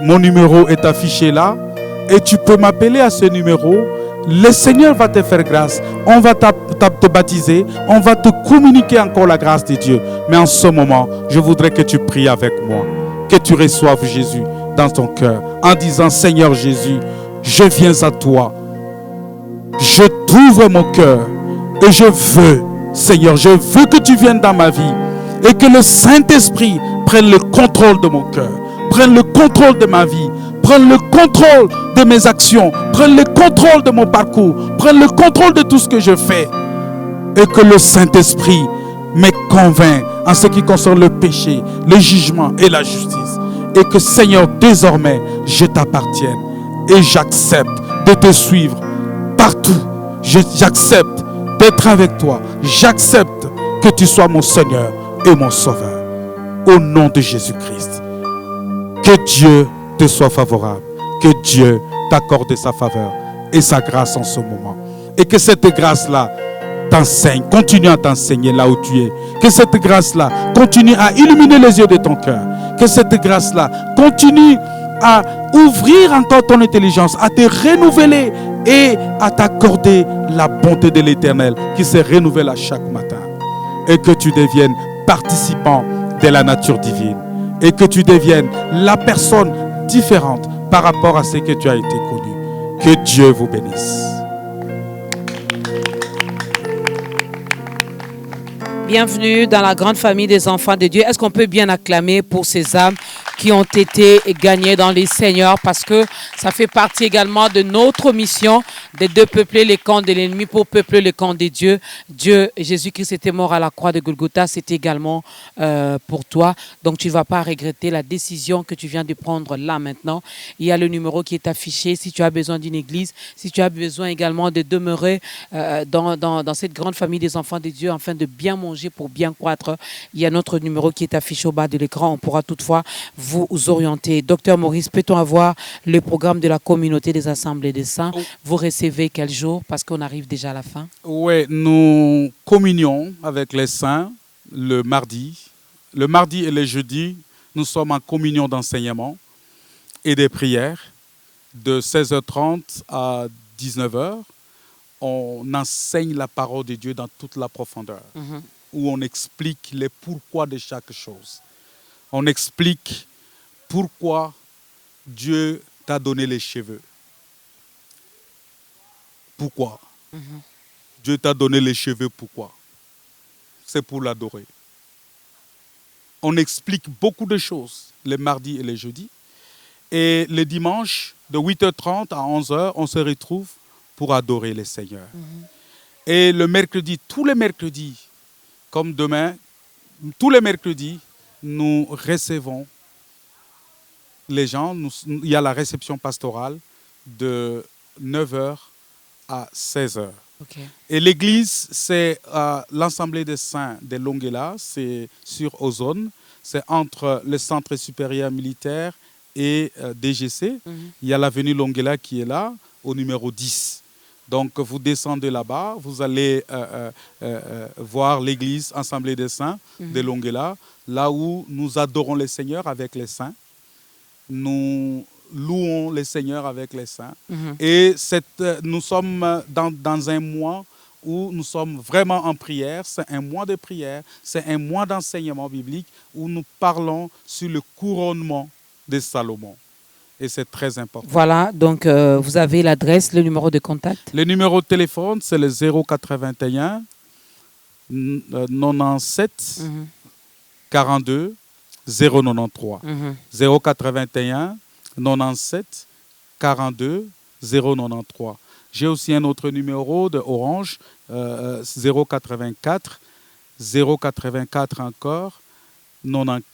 mon numéro est affiché là et tu peux m'appeler à ce numéro. Le Seigneur va te faire grâce. On va te baptiser. On va te communiquer encore la grâce de Dieu. Mais en ce moment, je voudrais que tu pries avec moi. Que tu reçoives Jésus dans ton cœur. En disant, Seigneur Jésus, je viens à toi. Je t'ouvre mon cœur. Et je veux, Seigneur, je veux que tu viennes dans ma vie. Et que le Saint-Esprit prenne le contrôle de mon cœur. Prenne le contrôle de ma vie. Prenne le contrôle de mes actions. Prenne le contrôle de mon parcours. Prenne le contrôle de tout ce que je fais. Et que le Saint-Esprit me convainc en ce qui concerne le péché, le jugement et la justice. Et que Seigneur, désormais, je t'appartienne. Et j'accepte de te suivre partout. J'accepte d'être avec toi. J'accepte que tu sois mon Seigneur et mon Sauveur. Au nom de Jésus-Christ. Que Dieu te soit favorable, que Dieu t'accorde sa faveur et sa grâce en ce moment. Et que cette grâce-là t'enseigne, continue à t'enseigner là où tu es. Que cette grâce-là continue à illuminer les yeux de ton cœur. Que cette grâce-là continue à ouvrir encore ton intelligence, à te renouveler et à t'accorder la bonté de l'Éternel qui se renouvelle à chaque matin. Et que tu deviennes participant de la nature divine. Et que tu deviennes la personne différente par rapport à ce que tu as été connu. Que Dieu vous bénisse. Bienvenue dans la grande famille des enfants de Dieu. Est-ce qu'on peut bien acclamer pour ces âmes qui ont été gagnées dans les Seigneurs, parce que ça fait partie également de notre mission de peupler les camps de l'ennemi pour peupler les camps de Dieu. Dieu, Jésus-Christ était mort à la croix de Golgotha, c'est également pour toi. Donc tu ne vas pas regretter la décision que tu viens de prendre là maintenant. Il y a le numéro qui est affiché. Si tu as besoin d'une église, si tu as besoin également de demeurer dans cette grande famille des enfants de Dieu afin de bien manger pour bien croître, il y a notre numéro qui est affiché au bas de l'écran. On pourra toutefois vous orienter. Docteur Maurice, peut-on avoir le programme de la communauté des assemblées des saints? Vous recevez quel jour? Parce qu'on arrive déjà à la fin. Oui, nous communions avec les saints le mardi. Le mardi et le jeudi, nous sommes en communion d'enseignement et des prières. De 16h30 à 19h, on enseigne la parole de Dieu dans toute la profondeur, où on explique les pourquoi de chaque chose. On explique pourquoi Dieu t'a donné les cheveux. Pourquoi? Dieu t'a donné les cheveux, pourquoi? C'est pour l'adorer. On explique beaucoup de choses les mardis et les jeudis. Et le dimanche, de 8h30 à 11h, on se retrouve pour adorer le Seigneur. Et le mercredi, tous les mercredis, comme demain, tous les mercredis, nous recevons les gens. Il y a la réception pastorale de 9h à 16h. Okay. Et l'église, c'est l'Assemblée des Saints de Longela, c'est sur Ozone, c'est entre le Centre supérieur militaire et DGC. Il y a l'avenue Longela qui est là, au numéro 10. Donc vous descendez là-bas, vous allez voir l'église Assemblée des Saints de Longela, là où nous adorons le Seigneur avec les saints. Nous louons le Seigneur avec les saints. Et nous sommes dans un mois où nous sommes vraiment en prière. C'est un mois de prière, c'est un mois d'enseignement biblique où nous parlons sur le couronnement de Salomon. Et c'est très important. Voilà, donc vous avez l'adresse, le numéro de contact. Le numéro de téléphone, c'est le 081 97 42 093. 081 97 42 093. J'ai aussi un autre numéro de Orange, 084 encore 94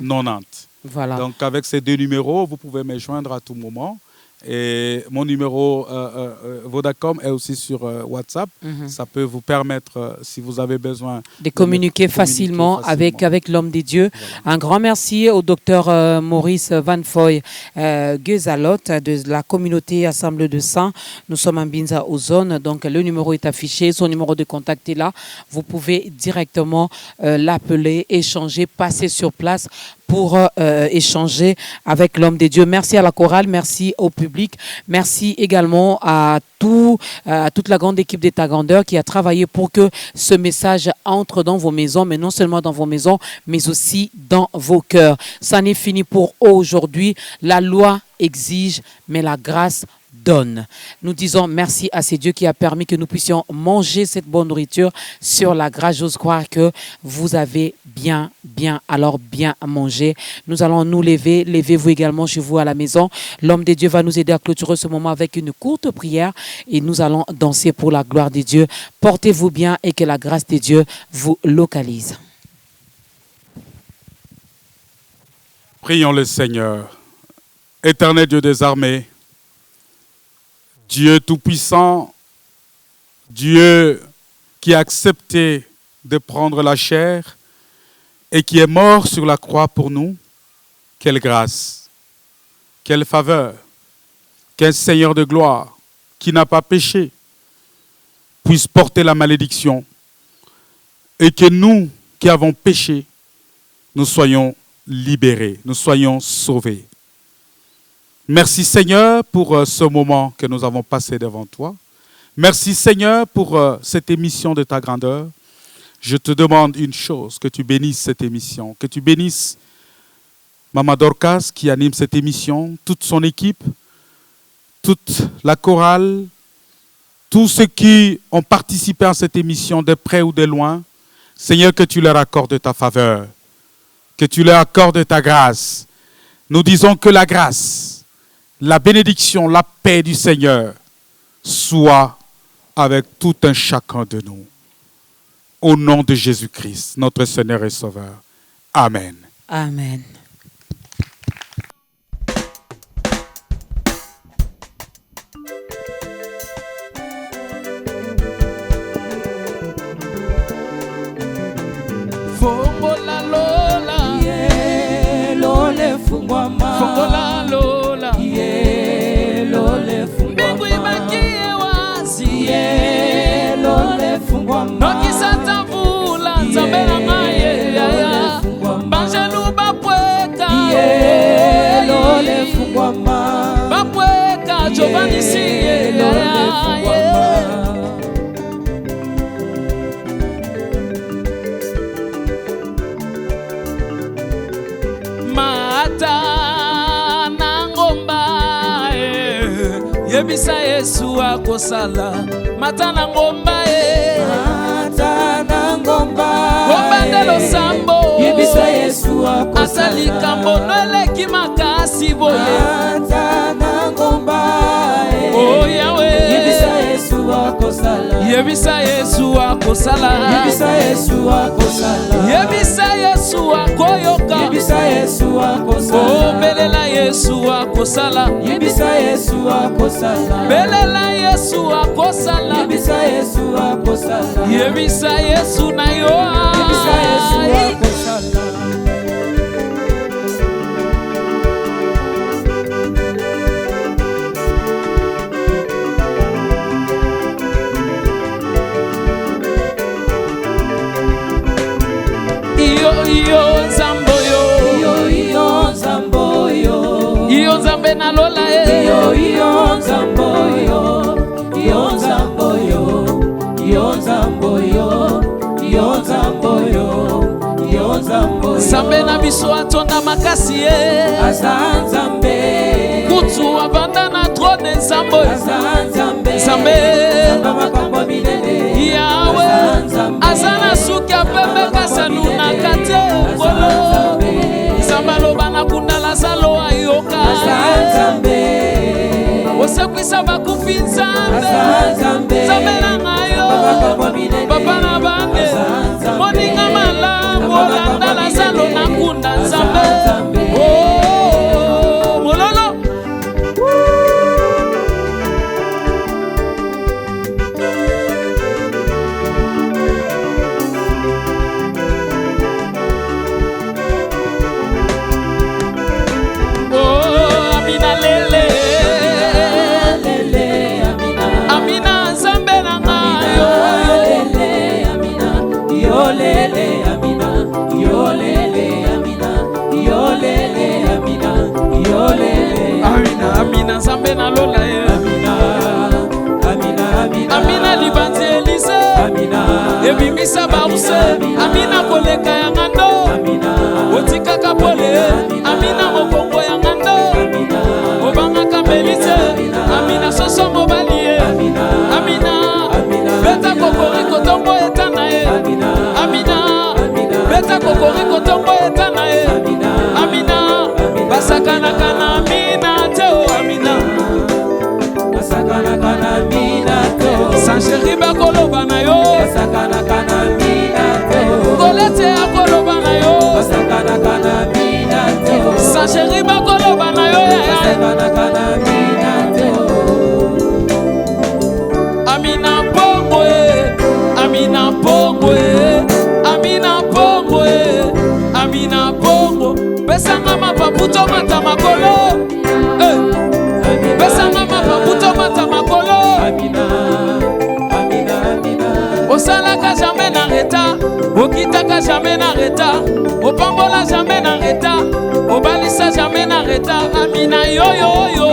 90. Voilà. Donc avec ces deux numéros, vous pouvez me joindre à tout moment. Et mon numéro Vodacom est aussi sur WhatsApp. Ça peut vous permettre, si vous avez besoin, de communiquer facilement avec l'homme des dieux. Voilà. Un grand merci au docteur Maurice Van Foy Gezalot de la communauté Assemblée de Saints. Nous sommes en Binza aux zones, donc le numéro est affiché, son numéro de contact est là. Vous pouvez directement l'appeler, échanger, passer sur place pour échanger avec l'homme des dieux. Merci à la chorale, merci au public, merci également à toute la grande équipe d'État Grandeur qui a travaillé pour que ce message entre dans vos maisons, mais non seulement dans vos maisons, mais aussi dans vos cœurs. Ça n'est fini pour aujourd'hui. La loi exige, mais la grâce donne. Nous disons merci à ces dieux qui a permis que nous puissions manger cette bonne nourriture sur la grâce. J'ose croire que vous avez bien mangé. Nous allons nous lever. Levez-vous également chez vous à la maison. L'homme de Dieu va nous aider à clôturer ce moment avec une courte prière et nous allons danser pour la gloire de Dieu. Portez-vous bien et que la grâce de Dieu vous localise. Prions le Seigneur. Éternel Dieu des armées, Dieu Tout-Puissant, Dieu qui a accepté de prendre la chair et qui est mort sur la croix pour nous, quelle grâce, quelle faveur, qu'un Seigneur de gloire qui n'a pas péché puisse porter la malédiction et que nous qui avons péché, nous soyons libérés, nous soyons sauvés. Merci Seigneur pour ce moment que nous avons passé devant toi. Merci Seigneur pour cette émission de ta grandeur. Je te demande une chose, que tu bénisses cette émission, que tu bénisses Maman Dorcas qui anime cette émission, toute son équipe, toute la chorale, tous ceux qui ont participé à cette émission de près ou de loin. Seigneur, que tu leur accordes ta faveur, que tu leur accordes ta grâce. Nous disons que la grâce, la bénédiction, la paix du Seigneur soit avec tout un chacun de nous. Au nom de Jésus-Christ, notre Seigneur et Sauveur. Amen. Amen. Fongola lola, yeah, lole fungwama. fongola lola, Yeah, lole mbingu fungwama. ibakie wazi, Yeah, lole fungwama. nokisata mvula nzambe na maye yaya, banjelu bapweka, Yeah, lole fungwama. bapweka Giovanni siye yaya. Mata na ngomba yebisa Yesu akosala mata na ngomba Mata na ngomba. ngomba ndelo sambo Yebisa Yesu akosala. asalika mbono eleki makasi boye Mata na ngomba. o yawe Yebisa Yesu akosala. yebisa Yesu akosala Yebisa Yesu akosala. yebisa Yesu akoyoka Yebisa Yesu akosala. o belela Yesu akosala Yebisa Yesu akosala. belela Yesu akosala Yebisa Yesu akosala. yebisa Yesu na yo Yebisa Yesu akosala. iyo nzambo yo Iyo nzambo yo. iyo nzambe na lola Iyo nzambo yo. Iyo nzambo yo. Iyo nzambo yo. Iyo nzambo yo. Iyo nzambo yo. nzambe na biso atonda makasi Aza nzambe. kutu avanda na trone nzambo Aza nzambe. nzambe Nzamba makambo minene. yawe Aza nzambe. aza na suki ya pembe kasanunaka te ngolo nzambe aloba na kundala zalo ayoka Aza nzambe. ose okwisa bakufi nzambe na ngayo papa na bange moninga malamu olanda lazalo na nkunda nzambe mololo Amina nzambe na lola ye Amina libanzi elise ebimisa bause Amina koleka ya ngando otikaka pole Amina mokongo ya ngando obangaka melise Amina soso mobali ye Amina beta kokoriko tombo etana ye Amina beta kokoriko tombo etana ye Amina basakana kana Amina teo Amina basakana kana Amina teo Sancheri bakoloba na yo basakana kana Amina teo Kolete akoloba na yo basakana kana Amina teo Sancheri bakoloba na yo basakana kana Amina teo Amina pongo Amina pongo Amina pongo Amina pongo Besanga mapaputo mata makolo Besanga mapaputo mata makolo Osalaka jamais na reta Okitaka jamais na reta Opambola jamais na reta Obalisa jamais na reta Amina yo yo yo